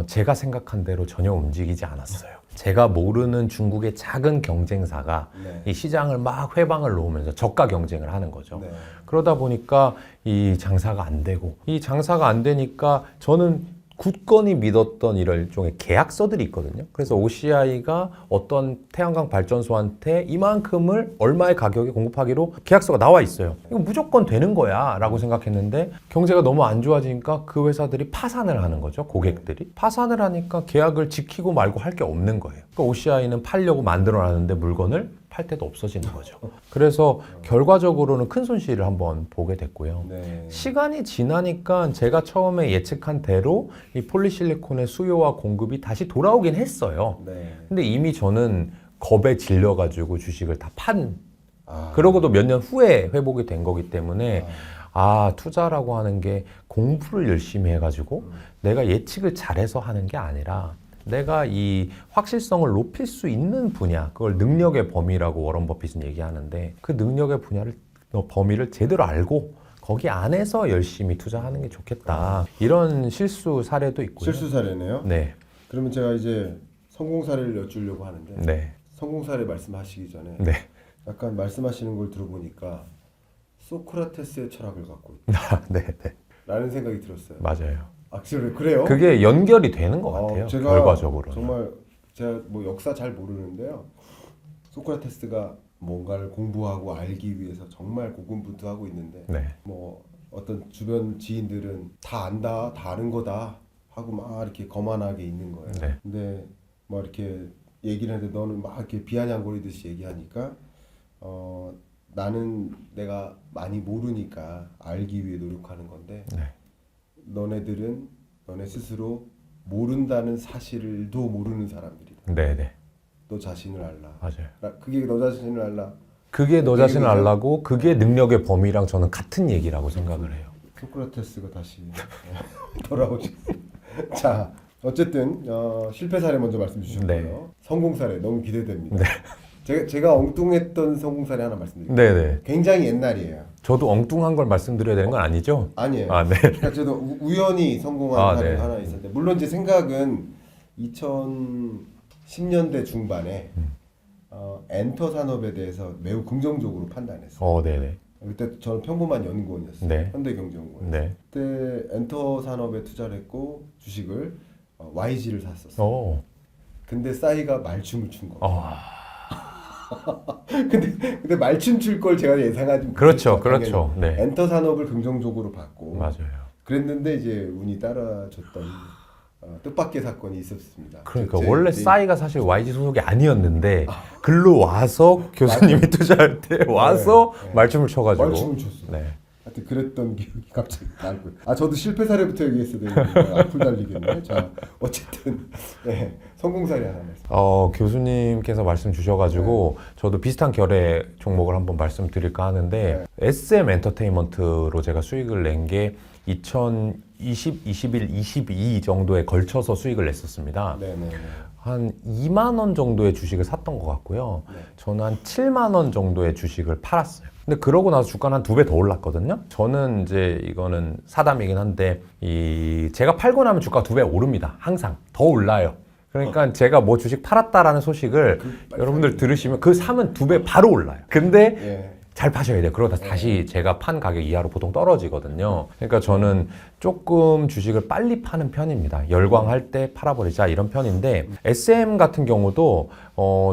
제가 생각한 대로 전혀 움직이지 않았어요. 제가 모르는 중국의 작은 경쟁사가 네. 이 시장을 막 회방을 놓으면서 저가 경쟁을 하는 거죠. 네. 그러다 보니까 이 장사가 안 되고 이 장사가 안 되니까 저는 굳건히 믿었던 이런 일종의 계약서들이 있거든요. 그래서 OCI가 어떤 태양광 발전소한테 이만큼을 얼마의 가격에 공급하기로 계약서가 나와 있어요. 이거 무조건 되는 거야 라고 생각했는데 경제가 너무 안 좋아지니까 그 회사들이 파산을 하는 거죠. 고객들이. 파산을 하니까 계약을 지키고 말고 할 게 없는 거예요. 그러니까 OCI는 팔려고 만들어놨는데 물건을 팔 때도 없어지는 거죠. 그래서 결과적으로는 큰 손실을 한번 보게 됐고요. 네. 시간이 지나니까 제가 처음에 예측한 대로 이 폴리실리콘의 수요와 공급이 다시 돌아오긴 했어요. 네. 근데 이미 저는 겁에 질려가지고 주식을 다 그러고도 몇 년 후에 회복이 된 거기 때문에 투자라고 하는 게 공부를 열심히 해가지고 내가 예측을 잘해서 하는 게 아니라 내가 이 확실성을 높일 수 있는 분야, 그걸 능력의 범위라고 워런 버핏은 얘기하는데 그 능력의 범위를 제대로 알고 거기 안에서 열심히 투자하는 게 좋겠다. 이런 실수 사례도 있고요. 실수 사례네요. 네. 그러면 제가 이제 성공 사례를 여쭈려고 하는데 네. 성공 사례 말씀하시기 전에 네. 약간 말씀하시는 걸 들어보니까 소크라테스의 철학을 갖고 있다 네. 네. 라는 생각이 들었어요. 맞아요. 그래요? 그게 연결이 되는 것 같아요. 제가 결과적으로는. 정말 제가 뭐 역사 잘 모르는데요. 소크라테스가 뭔가를 공부하고 알기 위해서 정말 고군분투하고 있는데 네. 뭐 어떤 주변 지인들은 다 안다, 다 아는 거다 하고 막 이렇게 거만하게 있는 거예요. 네. 근데 뭐 이렇게 얘기를 하는데 너는 막 이렇게 비아냥거리듯이 얘기하니까 나는 내가 많이 모르니까 알기 위해 노력하는 건데 네. 너네들은 너네 스스로 모른다는 사실도 모르는 사람들이다. 네. 너 자신을 알라. 맞아요. 그게 너 자신을 알라. 그게 너 자신을 그게 알라고 그게 능력의 범위랑 저는 같은 얘기라고 생각을 해요. 소크라테스가 다시 돌아오죠. 자, 어쨌든 실패 사례 먼저 말씀 주셨고요. 네. 성공 사례 너무 기대됩니다. 네. 제가 엉뚱했던 성공 사례 하나 말씀드릴게요. 네네. 굉장히 옛날이에요. 저도 엉뚱한 걸 말씀드려야 되는 건 아니죠? 아니에요. 아, 네. 그러니까 저도 우연히 성공한 사례가 네. 하나 있었는데 물론 제 생각은 2010년대 중반에 엔터 산업에 대해서 매우 긍정적으로 판단했어요. 네네. 그때 저는 평범한 연구원이었어요. 네. 현대경제연구원. 네. 그때 엔터 산업에 투자를 했고 주식을 YG를 샀었어요. 근데 싸이가 말춤을 춘 거예요. 근데 말춤 출 걸 제가 예상하지 못했죠. 그렇죠, 그렇죠. 네. 엔터 산업을 긍정적으로 봤고 맞아요. 그랬는데 이제 운이 따라줬던 뜻밖의 사건이 있었습니다. 그러니까 원래 싸이가 사실 YG 소속이 아니었는데 글로 와서 교수님이 투자할 때 와서 네. 말춤을 쳐가지고 말춤을 췄어. 네. 하여튼 그랬던 기억이 갑자기 나고. 저도 실패 사례부터 얘기했어야 되는데 앞을 달리겠네. 자, 어쨌든 네, 성공 사례 하나 말씀. 교수님께서 말씀 주셔가지고 저도 비슷한 결의 종목을 한번 말씀드릴까 하는데 SM 엔터테인먼트로 제가 수익을 낸 게 2020, 21, 22 정도에 걸쳐서 수익을 냈었습니다. 네네. 한 2만 원 정도의 주식을 샀던 것 같고요. 저는 한 7만 원 정도의 주식을 팔았어요. 근데 그러고 나서 주가는 한 2배 더 올랐거든요. 저는 이제 이거는 사담이긴 한데 제가 팔고 나면 주가가 2배 오릅니다. 항상 더 올라요. 그러니까 제가 뭐 주식 팔았다라는 소식을 여러분들 들으시면 그 사면 2배 바로 올라요. 근데 잘 파셔야 돼요. 그러다 다시 제가 판 가격 이하로 보통 떨어지거든요. 그러니까 저는 조금 주식을 빨리 파는 편입니다. 열광할 때 팔아버리자 이런 편인데 SM 같은 경우도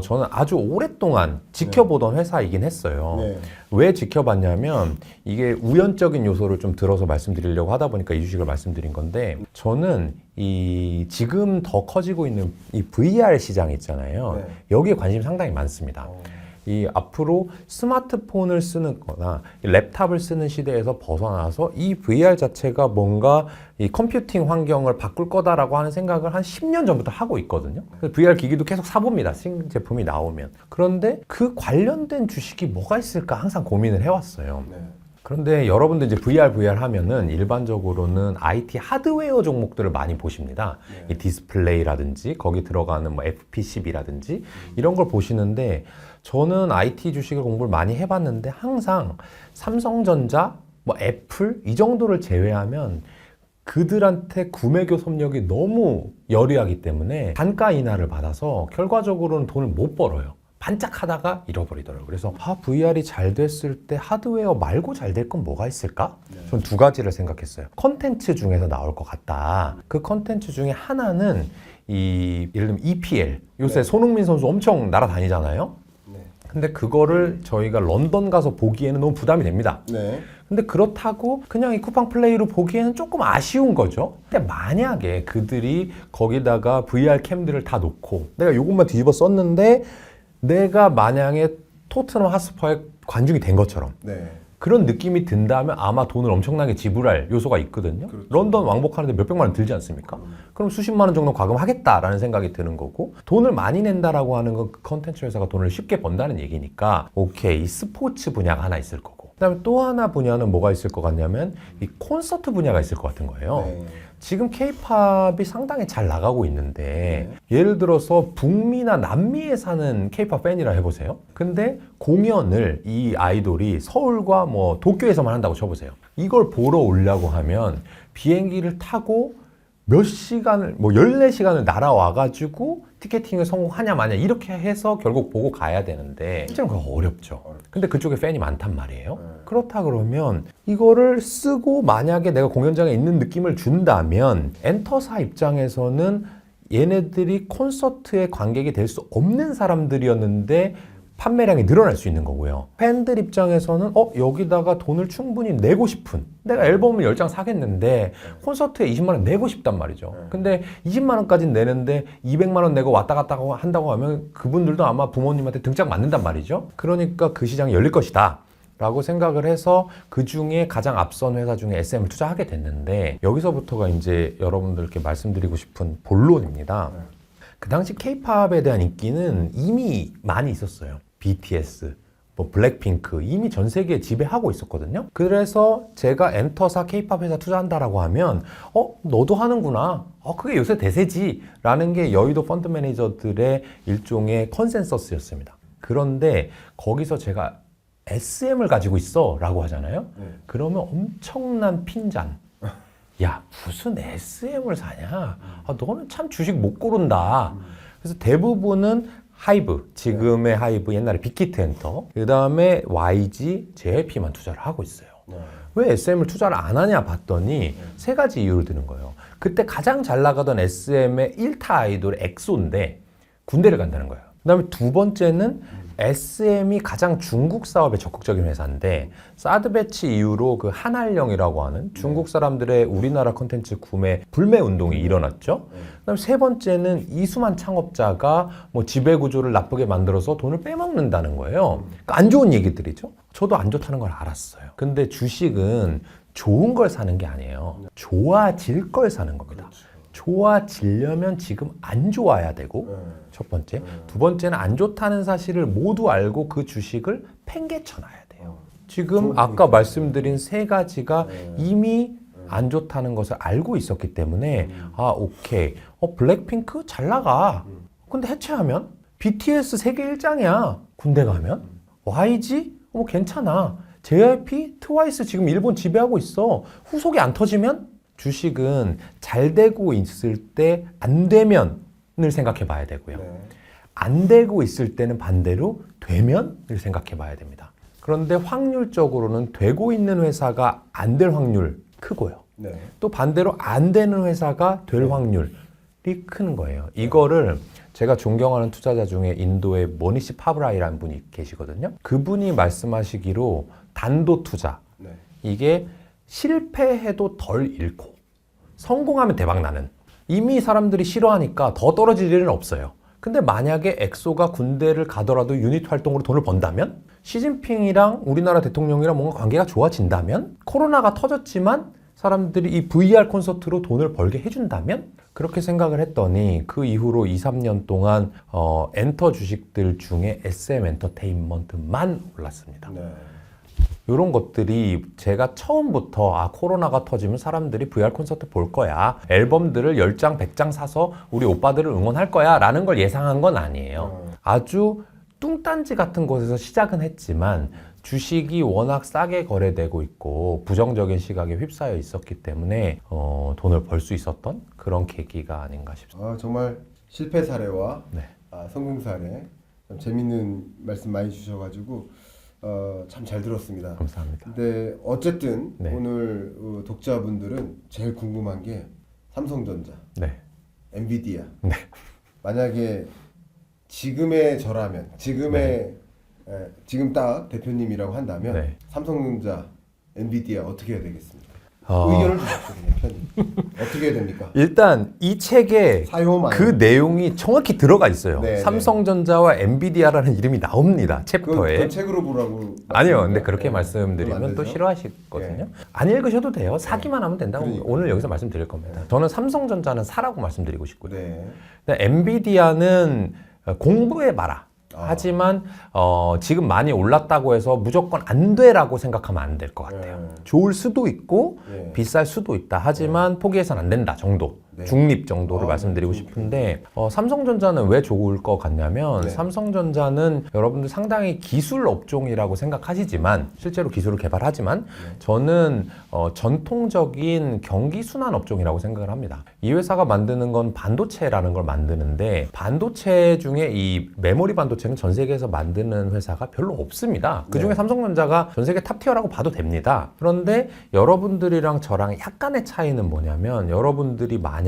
저는 아주 오랫동안 지켜보던 회사이긴 했어요. 왜 지켜봤냐면 이게 우연적인 요소를 좀 들어서 말씀드리려고 하다 보니까 이 주식을 말씀드린 건데 저는 지금 더 커지고 있는 이 VR 시장 있잖아요. 여기에 관심이 상당히 많습니다. 앞으로 스마트폰을 쓰는 거나 랩탑을 쓰는 시대에서 벗어나서 이 VR 자체가 뭔가 이 컴퓨팅 환경을 바꿀 거다라고 하는 생각을 한 10년 전부터 하고 있거든요. VR 기기도 계속 사봅니다. 신제품이 나오면. 그런데 그 관련된 주식이 뭐가 있을까 항상 고민을 해왔어요. 그런데 여러분들 이제 VR 하면은 일반적으로는 IT 하드웨어 종목들을 많이 보십니다. 이 디스플레이라든지 거기 들어가는 뭐 FP10이라든지 이런 걸 보시는데 저는 IT 주식을 공부를 많이 해봤는데 항상 삼성전자, 뭐 애플 이 정도를 제외하면 그들한테 구매 교섭력이 너무 열이하기 때문에 단가 인하를 받아서 결과적으로는 돈을 못 벌어요. 반짝하다가 잃어버리더라고요. 그래서 VR이 잘 됐을 때 하드웨어 말고 잘 될 건 뭐가 있을까? 전 두 가지를 생각했어요. 컨텐츠 중에서 나올 것 같다. 그 컨텐츠 중에 하나는 예를 들면 EPL. 요새 손흥민 선수 엄청 날아다니잖아요. 근데 그거를 저희가 런던 가서 보기에는 너무 부담이 됩니다. 근데 그렇다고 그냥 이 쿠팡 플레이로 보기에는 조금 아쉬운 거죠. 근데 만약에 그들이 거기다가 VR 캠들을 다 놓고 내가 이것만 뒤집어 썼는데 내가 만약에 토트넘 핫스퍼에 관중이 된 것처럼 그런 느낌이 든다면 아마 돈을 엄청나게 지불할 요소가 있거든요. 런던 왕복하는데 몇백만 원 들지 않습니까? 그럼 수십만 원 정도 과금하겠다라는 생각이 드는 거고 돈을 많이 낸다라고 하는 건 그 컨텐츠 회사가 돈을 쉽게 번다는 얘기니까 오케이, 스포츠 분야가 하나 있을 거고 그다음에 또 하나 분야는 뭐가 있을 것 같냐면 이 콘서트 분야가 있을 것 같은 거예요. 지금 케이팝이 상당히 잘 나가고 있는데 예를 들어서 북미나 남미에 사는 케이팝 팬이라 해보세요. 근데 공연을 이 아이돌이 서울과 뭐 도쿄에서만 한다고 쳐보세요. 이걸 보러 오려고 하면 비행기를 타고 몇 시간을 뭐 14시간을 날아와가지고 티켓팅을 성공하냐 마냐 이렇게 해서 결국 보고 가야 되는데 실제로 그거 어렵죠. 근데 그쪽에 팬이 많단 말이에요. 그렇다 그러면 이거를 쓰고 만약에 내가 공연장에 있는 느낌을 준다면 엔터사 입장에서는 얘네들이 콘서트의 관객이 될 수 없는 사람들이었는데 판매량이 늘어날 수 있는 거고요. 팬들 입장에서는 여기다가 돈을 충분히 내고 싶은 내가 앨범을 10장 사겠는데 콘서트에 20만 원 내고 싶단 말이죠. 근데 20만 원까지 내는데 200만 원 내고 왔다 갔다 한다고 하면 그분들도 아마 부모님한테 등짝 맞는단 말이죠. 그러니까 그 시장이 열릴 것이다 라고 생각을 해서 그 중에 가장 앞선 회사 중에 SM을 투자하게 됐는데 여기서부터가 이제 여러분들께 말씀드리고 싶은 본론입니다. 그 당시 K-팝에 대한 인기는 이미 많이 있었어요. BTS, 뭐 블랙핑크 이미 전 세계에 지배하고 있었거든요. 그래서 제가 엔터사 K-팝 회사 투자한다라고 하면 너도 하는구나. 그게 요새 대세지 라는 게 여의도 펀드 매니저들의 일종의 컨센서스였습니다. 그런데 거기서 제가 SM을 가지고 있어 라고 하잖아요. 네. 그러면 엄청난 핀잔. 야, 무슨 SM을 사냐? 아, 너는 참 주식 못 고른다. 그래서 대부분은 하이브, 지금의 하이브, 옛날에 빅히트 엔터, 그 다음에 YG, JYP만 투자를 하고 있어요. 네. 왜 SM을 투자를 안 하냐 봤더니 세 가지 이유를 드는 거예요. 그때 가장 잘 나가던 SM의 1타 아이돌 엑소인데 군대를 간다는 거예요. 그 다음에 두 번째는 SM이 가장 중국 사업에 적극적인 회사인데 사드 배치 이후로 그 한알령이라고 하는 중국 사람들의 우리나라 컨텐츠 구매 불매 운동이 일어났죠. 그다음에 세 번째는 이수만 창업자가 뭐 지배 구조를 나쁘게 만들어서 돈을 빼먹는다는 거예요. 그러니까 안 좋은 얘기들이죠. 저도 안 좋다는 걸 알았어요. 근데 주식은 좋은 걸 사는 게 아니에요. 좋아질 걸 사는 겁니다. 그렇죠. 좋아지려면 지금 안 좋아야 되고 첫 번째. 두 번째는 안 좋다는 사실을 모두 알고 그 주식을 팽개쳐놔야 돼요. 지금 아까 말씀드린 세 가지가 이미 안 좋다는 것을 알고 있었기 때문에 아, 오케이. 블랙핑크 잘 나가. 근데 해체하면 BTS 세계 1장이야. 군대 가면. YG? 괜찮아. JYP, 트와이스 지금 일본 지배하고 있어. 후속이 안 터지면 주식은 잘 되고 있을 때 안 되면을 생각해 봐야 되고요. 네. 안 되고 있을 때는 반대로 되면을 생각해 봐야 됩니다. 그런데 확률적으로는 되고 있는 회사가 안 될 확률 크고요. 네. 또 반대로 안 되는 회사가 될 확률이 큰 거예요. 이거를 제가 존경하는 투자자 중에 인도의 모니시 파브라이라는 분이 계시거든요. 그분이 말씀하시기로 단도 투자, 네. 이게 실패해도 덜 잃고 성공하면 대박 나는, 이미 사람들이 싫어하니까 더 떨어질 일은 없어요. 근데 만약에 엑소가 군대를 가더라도 유닛 활동으로 돈을 번다면, 시진핑이랑 우리나라 대통령이랑 뭔가 관계가 좋아진다면, 코로나가 터졌지만 사람들이 이 VR 콘서트로 돈을 벌게 해준다면, 그렇게 생각을 했더니 그 이후로 2, 3년 동안 엔터 주식들 중에 SM 엔터테인먼트만 올랐습니다. 네. 이런 것들이 제가 처음부터 코로나가 터지면 사람들이 VR 콘서트 볼 거야, 앨범들을 10장, 100장 사서 우리 오빠들을 응원할 거야 라는 걸 예상한 건 아니에요. 아주 뚱딴지 같은 곳에서 시작은 했지만 주식이 워낙 싸게 거래되고 있고 부정적인 시각에 휩싸여 있었기 때문에 돈을 벌 수 있었던 그런 계기가 아닌가 싶습니다. 정말 실패 사례와 네. 성공 사례 참 재밌는 말씀 많이 주셔가지고 참 잘 들었습니다. 감사합니다. 근데 어쨌든 네. 오늘 독자분들은 제일 궁금한 게 삼성전자, 네. 엔비디아. 네. 만약에 지금의 저라면, 지금 딱 대표님이라고 한다면 네. 삼성전자, 엔비디아 어떻게 해야 되겠습니까? 의견을 주십시오, 그냥 편히. 어떻게 해야 됩니까? 일단 이 책에 사용 그 내용이 정확히 들어가 있어요. 네, 삼성전자와 엔비디아라는 이름이 나옵니다. 챕터에. 그건 책으로 보라고. 아니요. 근데 말씀드립니까? 그렇게 네. 말씀드리면 그럼 안 또 되죠? 싫어하시거든요. 네. 안 읽으셔도 돼요. 사기만 하면 된다고 그러니까. 오늘 여기서 말씀드릴 겁니다. 저는 삼성전자는 사라고 말씀드리고 싶고요. 네. 근데 엔비디아는 공부해봐라. 하지만 지금 많이 올랐다고 해서 무조건 안 돼라고 생각하면 안 될 것 같아요. 좋을 수도 있고 네. 비쌀 수도 있다. 하지만 포기해서는 안 된다 정도. 네. 중립 정도를 말씀드리고 중립. 싶은데 삼성전자는 왜 좋을 것 같냐면 네. 삼성전자는 여러분들 상당히 기술 업종이라고 생각하시지만 실제로 기술을 개발하지만 저는 전통적인 경기순환 업종이라고 생각을 합니다. 이 회사가 만드는 건 반도체라는 걸 만드는데 반도체 중에 이 메모리 반도체는 전 세계에서 만드는 회사가 별로 없습니다. 그 중에 네. 삼성전자가 전 세계 탑티어라고 봐도 됩니다. 그런데 여러분들이랑 저랑 약간의 차이는 뭐냐면 여러분들이 만약에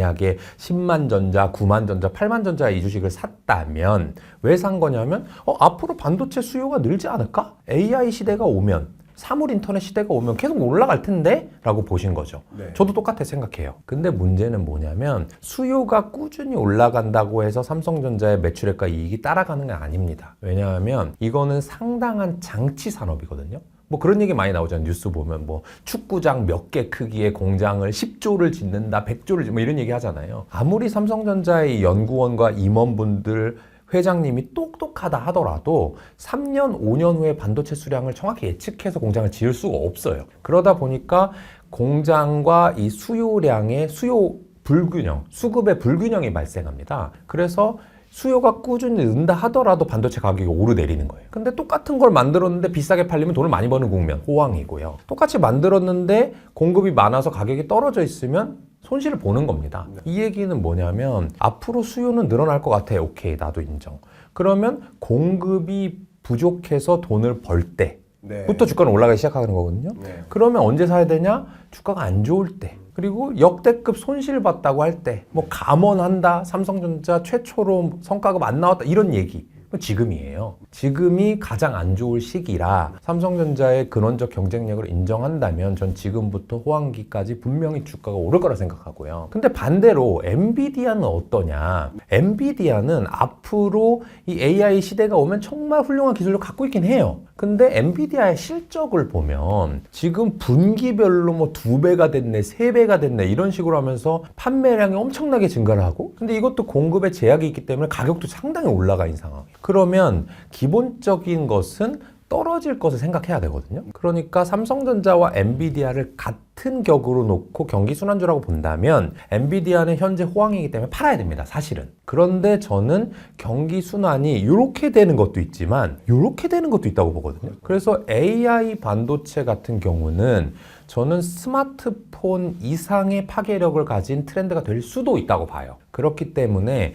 10만 전자, 9만 전자, 8만 전자 이 주식을 샀다면 왜 산 거냐면 앞으로 반도체 수요가 늘지 않을까? AI 시대가 오면 사물 인터넷 시대가 오면 계속 올라갈 텐데? 라고 보신 거죠. 네. 저도 똑같아 생각해요. 근데 문제는 뭐냐면 수요가 꾸준히 올라간다고 해서 삼성전자의 매출액과 이익이 따라가는 건 아닙니다. 왜냐하면 이거는 상당한 장치 산업이거든요. 뭐 그런 얘기 많이 나오잖아요. 뉴스 보면 뭐 축구장 몇 개 크기의 공장을 10조를 짓는다, 100조를 뭐 이런 얘기 하잖아요. 아무리 삼성전자의 연구원과 임원분들 회장님이 똑똑하다 하더라도 3년, 5년 후에 반도체 수량을 정확히 예측해서 공장을 지을 수가 없어요. 그러다 보니까 공장과 이 수요량의 수요 불균형, 수급의 불균형이 발생합니다. 그래서 수요가 꾸준히 는다 하더라도 반도체 가격이 오르내리는 거예요. 근데 똑같은 걸 만들었는데 비싸게 팔리면 돈을 많이 버는 국면, 호황이고요. 똑같이 만들었는데 공급이 많아서 가격이 떨어져 있으면 손실을 보는 겁니다. 이 얘기는 뭐냐면 앞으로 수요는 늘어날 것 같아. 오케이, 나도 인정. 그러면 공급이 부족해서 돈을 벌 때부터 주가는 올라가기 시작하는 거거든요. 그러면 언제 사야 되냐? 주가가 안 좋을 때. 그리고 역대급 손실 봤다고 할 때, 뭐 감원한다, 삼성전자 최초로 성과급 안 나왔다, 이런 얘기. 지금이에요. 지금이 가장 안 좋을 시기라 삼성전자의 근원적 경쟁력을 인정한다면 전 지금부터 호황기까지 분명히 주가가 오를 거라 생각하고요. 근데 반대로 엔비디아는 어떠냐? 엔비디아는 앞으로 이 AI 시대가 오면 정말 훌륭한 기술을 갖고 있긴 해요. 근데 엔비디아의 실적을 보면 지금 분기별로 뭐 2배가 됐네, 3배가 됐네 이런 식으로 하면서 판매량이 엄청나게 증가를 하고, 근데 이것도 공급에 제약이 있기 때문에 가격도 상당히 올라가 있는 상황이에요. 그러면 기본적인 것은 떨어질 것을 생각해야 되거든요. 그러니까 삼성전자와 엔비디아를 같은 격으로 놓고 경기순환주라고 본다면 엔비디아는 현재 호황이기 때문에 팔아야 됩니다, 사실은. 그런데 저는 경기순환이 이렇게 되는 것도 있지만 이렇게 되는 것도 있다고 보거든요. 그래서 AI 반도체 같은 경우는 저는 스마트폰 이상의 파괴력을 가진 트렌드가 될 수도 있다고 봐요. 그렇기 때문에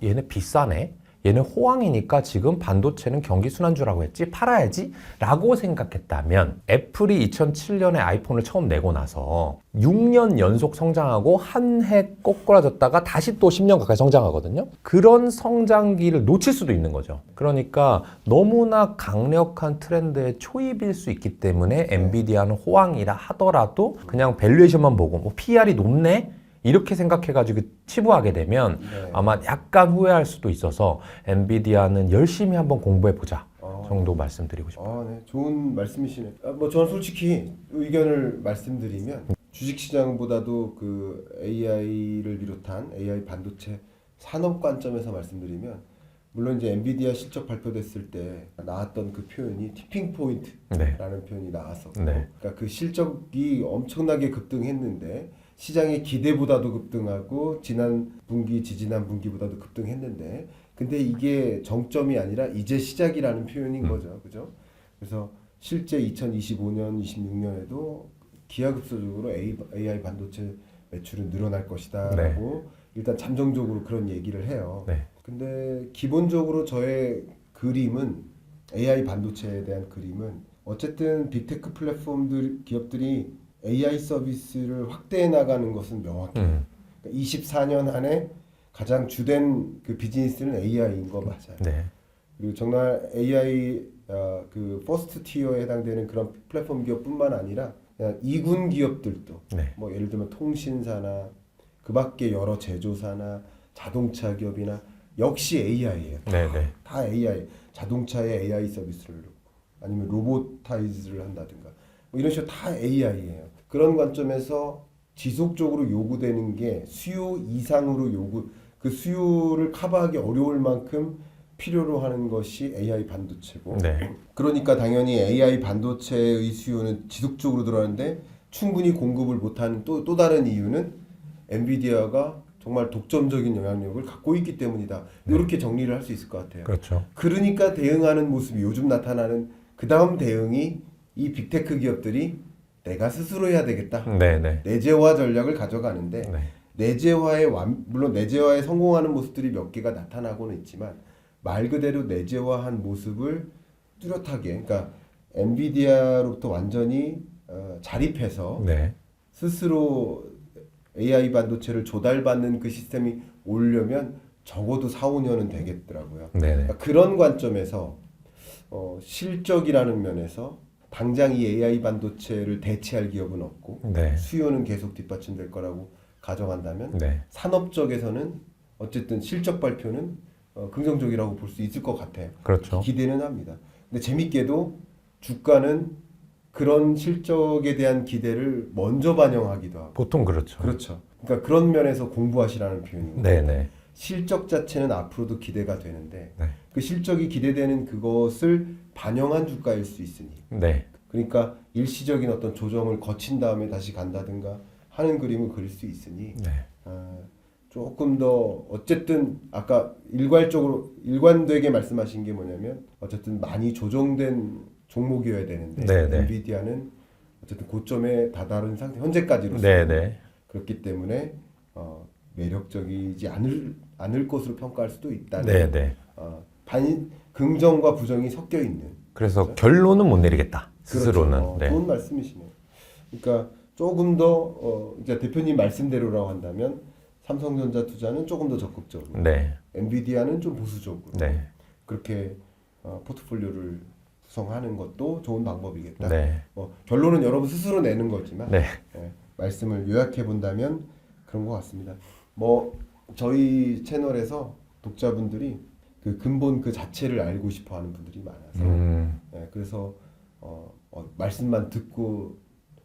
얘네 비싸네, 얘는 호황이니까 지금 반도체는 경기순환주라고 했지, 팔아야지 라고 생각했다면, 애플이 2007년에 아이폰을 처음 내고 나서 6년 연속 성장하고 한 해 꼬꾸라졌다가 다시 또 10년 가까이 성장하거든요. 그런 성장기를 놓칠 수도 있는 거죠. 그러니까 너무나 강력한 트렌드의 초입일 수 있기 때문에 엔비디아는 호황이라 하더라도 그냥 밸류에이션만 보고 뭐 PR이 높네? 이렇게 생각해가지고 치부하게 되면 아마 약간 후회할 수도 있어서 엔비디아는 열심히 한번 공부해보자 정도 말씀드리고 싶어요. 네. 좋은 말씀이시네. 뭐 저는 솔직히 의견을 말씀드리면 주식시장보다도 그 AI를 비롯한 AI 반도체 산업 관점에서 말씀드리면, 물론 이제 엔비디아 실적 발표됐을 때 나왔던 그 표현이 티핑 포인트라는 표현이 나왔었고, 그러니까 그 실적이 엄청나게 급등했는데 시장의 기대보다도 급등하고 지난 분기, 지지난 분기보다도 급등했는데, 근데 이게 정점이 아니라 이제 시작이라는 표현인 거죠. 그죠? 그래서 실제 2025년, 26년에도 기하급수적으로 AI 반도체 매출은 늘어날 것이다 라고 일단 잠정적으로 그런 얘기를 해요. 근데 기본적으로 저의 그림은, AI 반도체에 대한 그림은, 어쨌든 빅테크 플랫폼들, 기업들이 AI 서비스를 확대해 나가는 것은 명확해요. 그러니까 24년 안에 가장 주된 그 비즈니스는 AI인 거 맞아요. 그리고 정말 AI 그 퍼스트 티어에 해당되는 그런 플랫폼 기업뿐만 아니라 그냥 2군 기업들도 뭐 예를 들면 통신사나 그 밖에 여러 제조사나 자동차 기업이나 역시 AI예요. 다 AI. 자동차에 AI 서비스를 넣고 아니면 로보타이즈를 한다든가 뭐 이런 식으로 다 AI예요. 그런 관점에서 지속적으로 요구되는 게 수요 이상으로 그 수요를 커버하기 어려울 만큼 필요로 하는 것이 AI 반도체고, 그러니까 당연히 AI 반도체의 수요는 지속적으로 들어가는데 충분히 공급을 못하는 또 다른 이유는 엔비디아가 정말 독점적인 영향력을 갖고 있기 때문이다. 이렇게 정리를 할 수 있을 것 같아요. 그러니까 대응하는 모습이 요즘 나타나는 그 다음 대응이 이 빅테크 기업들이 내가 스스로 해야 되겠다. 내재화 전략을 가져가는데 물론 내재화에 성공하는 모습들이 몇 개가 나타나고는 있지만 말 그대로 내재화한 모습을 뚜렷하게, 그러니까 엔비디아로부터 완전히 자립해서 스스로 AI 반도체를 조달받는 그 시스템이 오려면 적어도 4, 5년은 되겠더라고요. 그러니까 그런 관점에서 실적이라는 면에서 당장 이 AI 반도체를 대체할 기업은 없고 수요는 계속 뒷받침될 거라고 가정한다면 산업적에서는 어쨌든 실적 발표는 긍정적이라고 볼 수 있을 것 같아요. 기대는 합니다. 근데 재밌게도 주가는 그런 실적에 대한 기대를 먼저 반영하기도 하고. 보통 그렇죠. 그러니까 그런 면에서 공부하시라는 표현입니다. 실적 자체는 앞으로도 기대가 되는데 그 실적이 기대되는 그것을 반영한 주가일 수 있으니. 그러니까 일시적인 어떤 조정을 거친 다음에 다시 간다든가 하는 그림을 그릴 수 있으니 조금 더 어쨌든 아까 일관되게 말씀하신 게 뭐냐면 어쨌든 많이 조정된 종목이어야 되는데 네네. 엔비디아는 어쨌든 고점에 다다른 상태 현재까지로서 네네. 그렇기 때문에 매력적이지 않을 것으로 평가할 수도 있다는 네네. 긍정과 부정이 섞여 있는 그래서 그렇죠? 결론은 못 내리겠다. 스스로는. 그렇죠. 네. 좋은 말씀이시네요. 그러니까 조금 더 이제 대표님 말씀대로라고 한다면 삼성전자 투자는 조금 더 적극적으로, 네. 엔비디아는 좀 보수적으로 네. 그렇게 포트폴리오를 구성하는 것도 좋은 방법이겠다. 네. 결론은 여러분 스스로 내는 거지만 네. 말씀을 요약해 본다면 그런 것 같습니다. 저희 채널에서 독자분들이 그 근본 그 자체를 알고 싶어하는 분들이 많아서 그래서 말씀만 듣고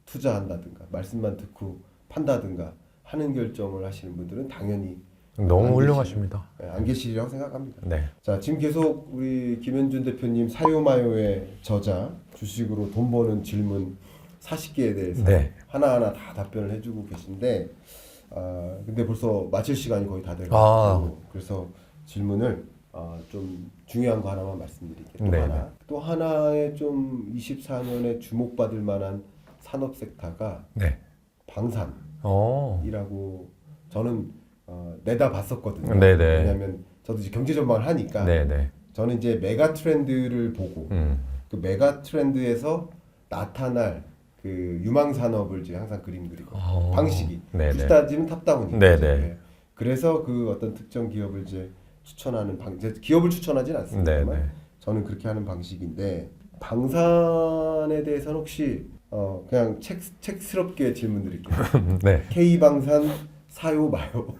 투자한다든가 말씀만 듣고 판다든가 하는 결정을 하시는 분들은 당연히 너무 안 훌륭하십니다. 안 계시리라고 생각합니다. 네. 자, 지금 계속 우리 김현준 대표님 사요마요의 저자 주식으로 돈 버는 질문 40개에 대해서 네. 하나하나 다 답변을 해주고 계신데 근데 벌써 마칠 시간이 거의 다 돼가지고 그래서 질문을 좀 중요한 거 하나만 말씀드릴게요. 네. 또 하나의 좀 24년에 주목받을 만한 산업 섹터가 네. 방산이라고 저는 내다봤었거든요. 네네. 왜냐하면 저도 이제 경제 전망을 하니까 네네. 저는 이제 메가 트렌드를 보고 그 메가 트렌드에서 나타날 그 유망 산업을 이제 항상 그림 그리고 방식이 굳이 따지면 탑다운이죠. 네네. 그래서 그 어떤 특정 기업을 이제 추천하는 기업을 추천하진 않습니다만 네네. 저는 그렇게 하는 방식인데 방산에 대해서는 혹시 그냥 책스럽게 질문드릴게요. 네. K방산 사요 마요.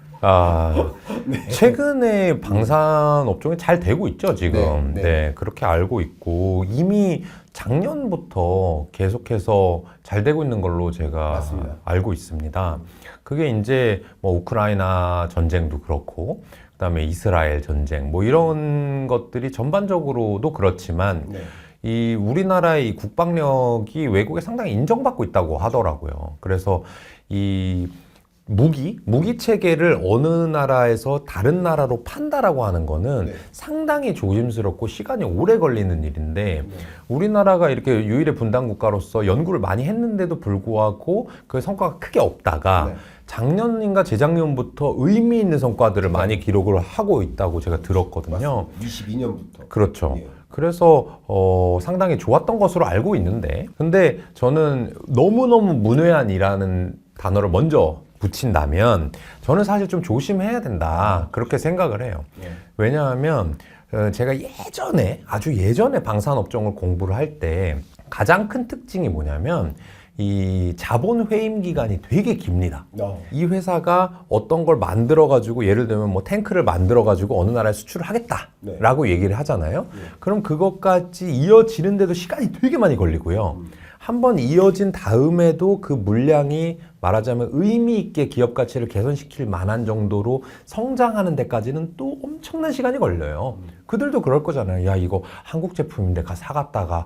네. 최근에 방산 업종이 잘 되고 있죠, 지금. 네, 그렇게 알고 있고 이미 작년부터 계속해서 잘 되고 있는 걸로 제가 맞습니다. 알고 있습니다. 그게 이제 우크라이나 전쟁도 그렇고 그다음에 이스라엘 전쟁 이런 것들이 전반적으로도 그렇지만 이 우리나라의 이 국방력이 외국에 상당히 인정받고 있다고 하더라고요. 그래서 이 무기 체계를 어느 나라에서 다른 나라로 판다라고 하는 거는 상당히 조심스럽고 시간이 오래 걸리는 일인데 우리나라가 이렇게 유일의 분단 국가로서 연구를 많이 했는데도 불구하고 그 성과가 크게 없다가 작년인가 재작년부터 의미 있는 성과들을 많이 기록을 하고 있다고 제가 들었거든요. 맞습니다. 22년부터. 그렇죠. 그래서 상당히 좋았던 것으로 알고 있는데 근데 저는 너무너무 문외한이라는 단어를 먼저 붙인다면 저는 사실 좀 조심해야 된다 그렇게 생각을 해요. 왜냐하면 제가 아주 예전에 방산업종을 공부를 할 때 가장 큰 특징이 뭐냐면 이 자본 회임 기간이 되게 깁니다. 이 회사가 어떤 걸 만들어 가지고 예를 들면 탱크를 만들어 가지고 어느 나라에 수출을 하겠다라고 얘기를 하잖아요. 그럼 그것까지 이어지는데도 시간이 되게 많이 걸리고요. 한번 이어진 다음에도 그 물량이 말하자면 의미 있게 기업 가치를 개선시킬 만한 정도로 성장하는 데까지는 또 엄청난 시간이 걸려요. 그들도 그럴 거잖아요. 야, 이거 한국 제품인데 사갔다가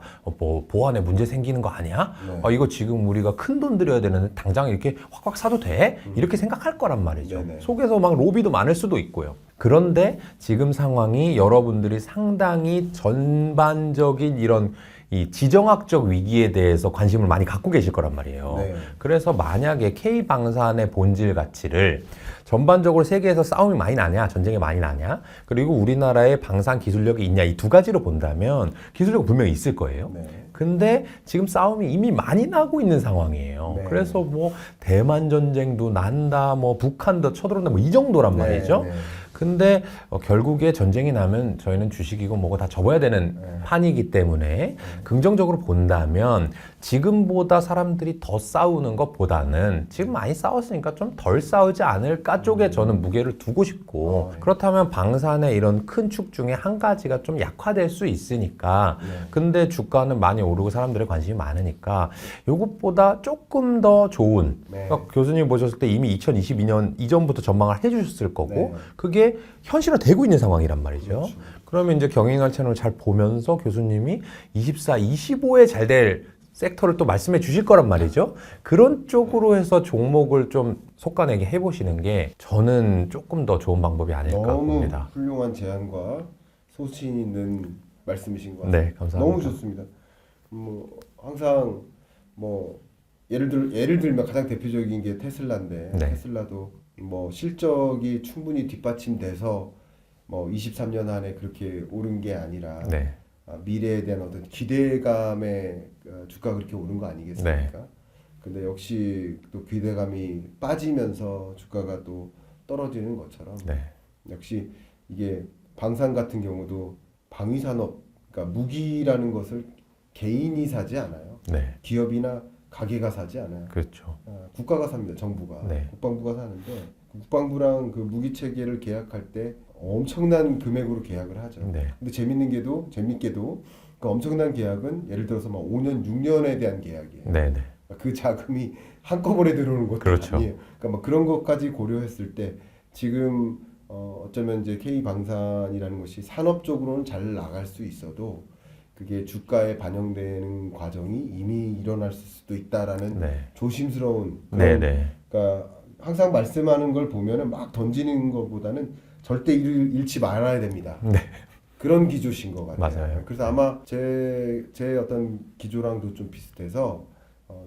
보안에 문제 생기는 거 아니야? 이거 지금 우리가 큰 돈 들여야 되는데 당장 이렇게 확확 사도 돼? 이렇게 생각할 거란 말이죠. 속에서 막 로비도 많을 수도 있고요. 그런데 지금 상황이 여러분들이 상당히 전반적인 이런 이 지정학적 위기에 대해서 관심을 많이 갖고 계실 거란 말이에요. 그래서 만약에 K방산의 본질 가치를 전반적으로 세계에서 싸움이 많이 나냐, 전쟁이 많이 나냐, 그리고 우리나라의 방산 기술력이 있냐, 이 두 가지로 본다면 기술력은 분명히 있을 거예요. 근데 지금 싸움이 이미 많이 나고 있는 상황이에요. 그래서 대만 전쟁도 난다, 북한도 쳐들어온다, 이 정도란 말이죠. 근데 결국에 전쟁이 나면 저희는 주식이고 뭐고 다 접어야 되는 판이기 때문에 긍정적으로 본다면 지금보다 사람들이 더 싸우는 것보다는 지금 많이 싸웠으니까 좀 덜 싸우지 않을까 쪽에 저는 무게를 두고 싶고 그렇다면 방산의 이런 큰 축 중에 한 가지가 좀 약화될 수 있으니까 근데 주가는 많이 오르고 사람들의 관심이 많으니까 이것보다 조금 더 좋은 그러니까 교수님 보셨을 때 이미 2022년 이전부터 전망을 해주셨을 거고 그게 현실화되고 있는 상황이란 말이죠. 그러면 이제 경영할 채널을 잘 보면서 교수님이 24, 25에 잘 될 섹터를 또 말씀해 주실 거란 말이죠. 그런 쪽으로 해서 종목을 좀 속가내게 해보시는 게 저는 조금 더 좋은 방법이 아닐까 너무 봅니다. 훌륭한 제안과 소신 있는 말씀이신 것 네, 같습니다. 감사합니다. 너무 좋습니다. 뭐 항상 뭐 예를 들면 가장 대표적인 게 테슬라인데 네. 테슬라도 뭐 실적이 충분히 뒷받침돼서 뭐 23년 안에 그렇게 오른 게 아니라 네, 미래에 대한 어떤 기대감에 주가가 그렇게 오른 거 아니겠습니까? 근데 역시 또 기대감이 빠지면서 주가가 또 떨어지는 것처럼 네, 역시 이게 방산 같은 경우도 방위산업, 그러니까 무기라는 것을 개인이 사지 않아요. 네, 기업이나 가게가 사지 않아요. 그렇죠. 국가가 삽니다. 정부가. 네. 국방부가 사는데 국방부랑 그 무기 체계를 계약할 때 엄청난 금액으로 계약을 하죠. 네, 근데 재밌게도 그 엄청난 계약은 예를 들어서 막 5년, 6년에 대한 계약이에요. 네, 네, 그 자금이 한꺼번에 들어오는 것도 그렇죠. 아니에요. 그러니까 뭐 그런 것까지 고려했을 때 지금 어쩌면 이제 K방산이라는 것이 산업적으로는 잘 나갈 수 있어도 그게 주가에 반영되는 과정이 이미 일어날 수도 있다라는 네, 조심스러운 네, 그런, 네, 그러니까 항상 말씀하는 걸 보면은 막 던지는 것보다는 절대 잃지 말아야 됩니다. 네. 그런 기조신 것 같아요. 맞아요. 그래서 아마 제 어떤 기조랑도 좀 비슷해서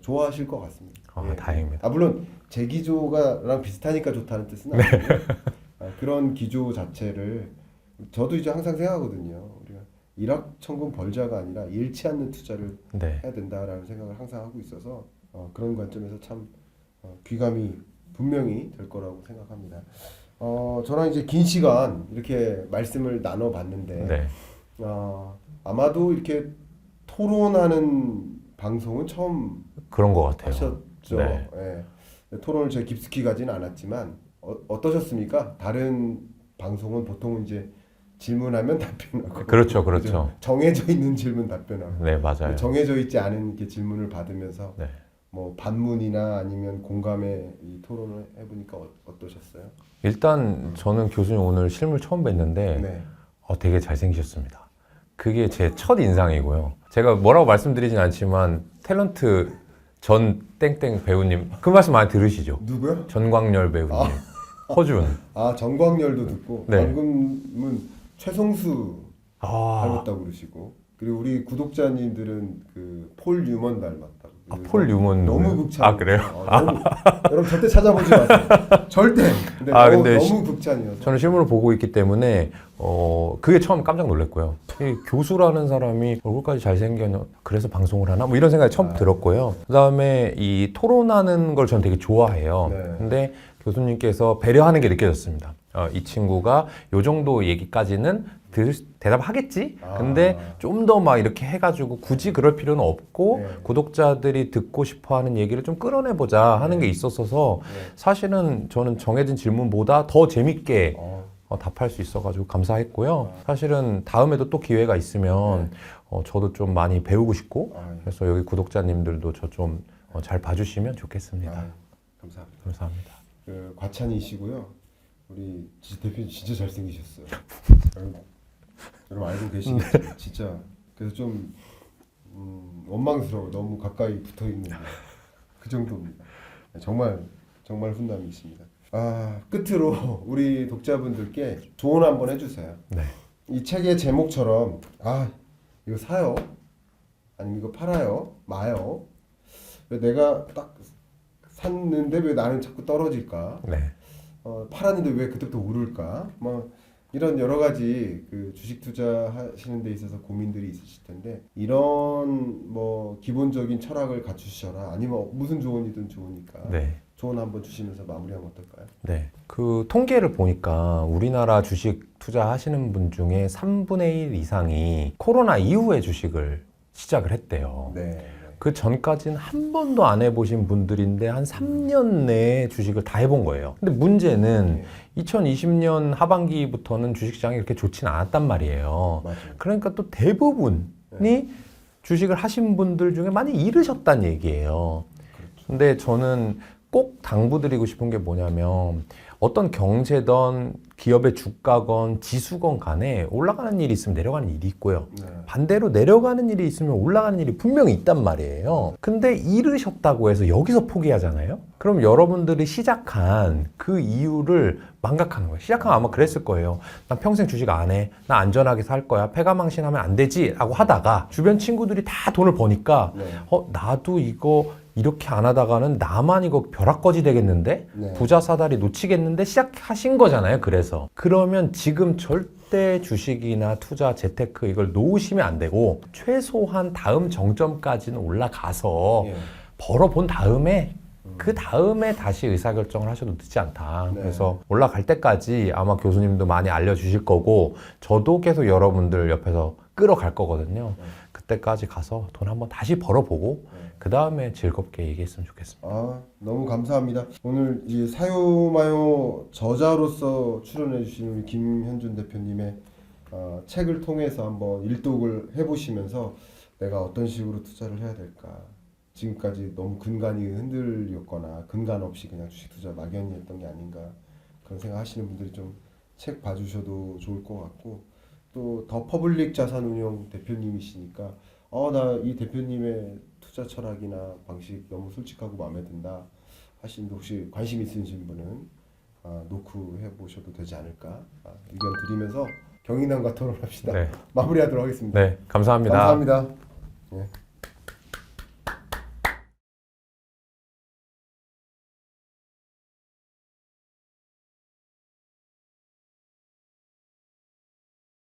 좋아하실 것 같습니다. 예. 다행입니다. 물론 제 기조가랑 비슷하니까 좋다는 뜻은 아니고요. 그런 기조 자체를 저도 이제 항상 생각하거든요. 우리가 일확천금 벌자가 아니라 잃지 않는 투자를 네, 해야 된다라는 생각을 항상 하고 있어서 그런 관점에서 참 귀감이 분명히 될 거라고 생각합니다. 저랑 이제 긴 시간 이렇게 말씀을 나눠봤는데 네, 아마도 이렇게 토론하는 방송은 처음 그런 것 같아요. 하셨죠. 네. 예. 토론을 제가 깊숙이 가진 않았지만 어떠셨습니까? 다른 방송은 보통은 이제 질문하면 답변하고 그렇죠, 그렇죠. 정해져 있는 질문 답변하고 네, 맞아요. 정해져 있지 않은 이렇게 질문을 받으면서 네. 뭐 반문이나 아니면 공감의 이 토론을 해보니까 어떠셨어요? 일단 저는 교수님 오늘 실물 처음 뵀는데 네. 되게 잘생기셨습니다. 그게 제 첫 인상이고요. 제가 뭐라고 말씀드리진 않지만 탤런트 전 땡땡 배우님 그 말씀 많이 들으시죠? 누구요? 전광열 배우님, 허준. 정광열도 듣고 네. 방금은 최성수 닮았다고 그러시고 그리고 우리 구독자님들은 그 폴 뉴먼 닮았다고. 폴 뉴먼 너무 극찬. 그래요? 여러분 절대 찾아보지 마세요. 절대. 근데 근데 너무 극찬이어서. 저는 실물을 보고 있기 때문에 그게 처음 깜짝 놀랐고요. 이 교수라는 사람이 얼굴까지 잘생겨 그래서 방송을 하나? 뭐 이런 생각이 처음 들었고요. 그다음에 이 토론하는 걸 저는 되게 좋아해요. 네. 근데 교수님께서 배려하는 게 느껴졌습니다. 이 친구가 요 정도 얘기까지는 대답하겠지? 근데 좀 더 막 이렇게 해가지고 굳이 그럴 필요는 없고 네. 구독자들이 듣고 싶어 하는 얘기를 좀 끌어내보자 하는 게 있었어서 사실은 저는 정해진 질문보다 더 재밌게 답할 수 있어가지고 감사했고요. 사실은 다음에도 또 기회가 있으면 저도 좀 많이 배우고 싶고 그래서 여기 구독자님들도 저 좀 잘 봐주시면 좋겠습니다. 감사합니다. 감사합니다. 그 과찬이시고요. 우리 대표님 진짜 잘생기셨어요. 여러분 알고 계시겠지만 진짜 그래서 좀 원망스러워. 너무 가까이 붙어 있는 그 정도입니다. 정말 훈남이 있습니다. 끝으로 우리 독자분들께 조언 한번 해주세요. 네. 이 책의 제목처럼 이거 사요? 아니면 이거 팔아요? 마요? 왜 내가 딱 샀는데 왜 나는 자꾸 떨어질까? 네. 팔았는데 왜 그때부터 오를까? 뭐 이런 여러 가지 그 주식 투자하시는 데 있어서 고민들이 있으실 텐데 이런 뭐 기본적인 철학을 갖추셔라. 아니면 무슨 조언이든 좋으니까 네. 조언 한번 주시면서 마무리하면 어떨까요? 네. 그 통계를 보니까 우리나라 주식 투자하시는 분 중에 3분의 1 이상이 코로나 이후에 주식을 시작을 했대요. 네. 그 전까지는 한 번도 안 해보신 분들인데 한 3년 내에 주식을 다 해본 거예요. 근데 문제는 2020년 하반기부터는 주식시장이 그렇게 좋진 않았단 말이에요. 맞아요. 그러니까 또 대부분이 주식을 하신 분들 중에 많이 잃으셨다는 얘기예요. 근데 저는 꼭 당부드리고 싶은 게 뭐냐면 어떤 경제든 기업의 주가건 지수건 간에 올라가는 일이 있으면 내려가는 일이 있고요. 네. 반대로 내려가는 일이 있으면 올라가는 일이 분명히 있단 말이에요. 근데 잃으셨다고 해서 여기서 포기하잖아요. 그럼 여러분들이 시작한 그 이유를 망각하는 거예요. 시작하면 아마 그랬을 거예요. 난 평생 주식 안 해. 나 안전하게 살 거야. 패가망신하면 안 되지 라고 하다가 주변 친구들이 다 돈을 버니까 네. 나도 이거 이렇게 안 하다가는 나만 이거 벼락거지 되겠는데? 네. 부자 사다리 놓치겠는데? 시작하신 거잖아요. 그래서 그러면 지금 절대 주식이나 투자, 재테크 이걸 놓으시면 안 되고 최소한 다음 정점까지는 올라가서 예. 벌어본 다음에 그 다음에 다시 의사결정을 하셔도 늦지 않다. 네. 그래서 올라갈 때까지 아마 교수님도 많이 알려주실 거고 저도 계속 여러분들 옆에서 끌어갈 거거든요. 네. 그때까지 가서 돈 한번 다시 벌어보고 네. 그 다음에 즐겁게 얘기했으면 좋겠습니다. 아, 너무 감사합니다. 오늘 이 사요마요 저자로서 출연해 주신 우리 김현준 대표님의 책을 통해서 한번 일독을 해보시면서 내가 어떤 식으로 투자를 해야 될까, 지금까지 너무 근간이 흔들렸거나 근간 없이 그냥 주식 투자 막연히 했던 게 아닌가 그런 생각하시는 분들이 좀 책 봐주셔도 좋을 것 같고, 또 더 퍼블릭 자산운용 대표님이시니까 나 이 대표님의 투자 철학이나 방식 너무 솔직하고 마음에 든다 하시는 분 혹시 관심 있으신 분은 노크 해보셔도 되지 않을까 의견 드리면서 경인남과 토론합시다. 네. 마무리하도록 하겠습니다. 네, 감사합니다. 감사합니다. 네.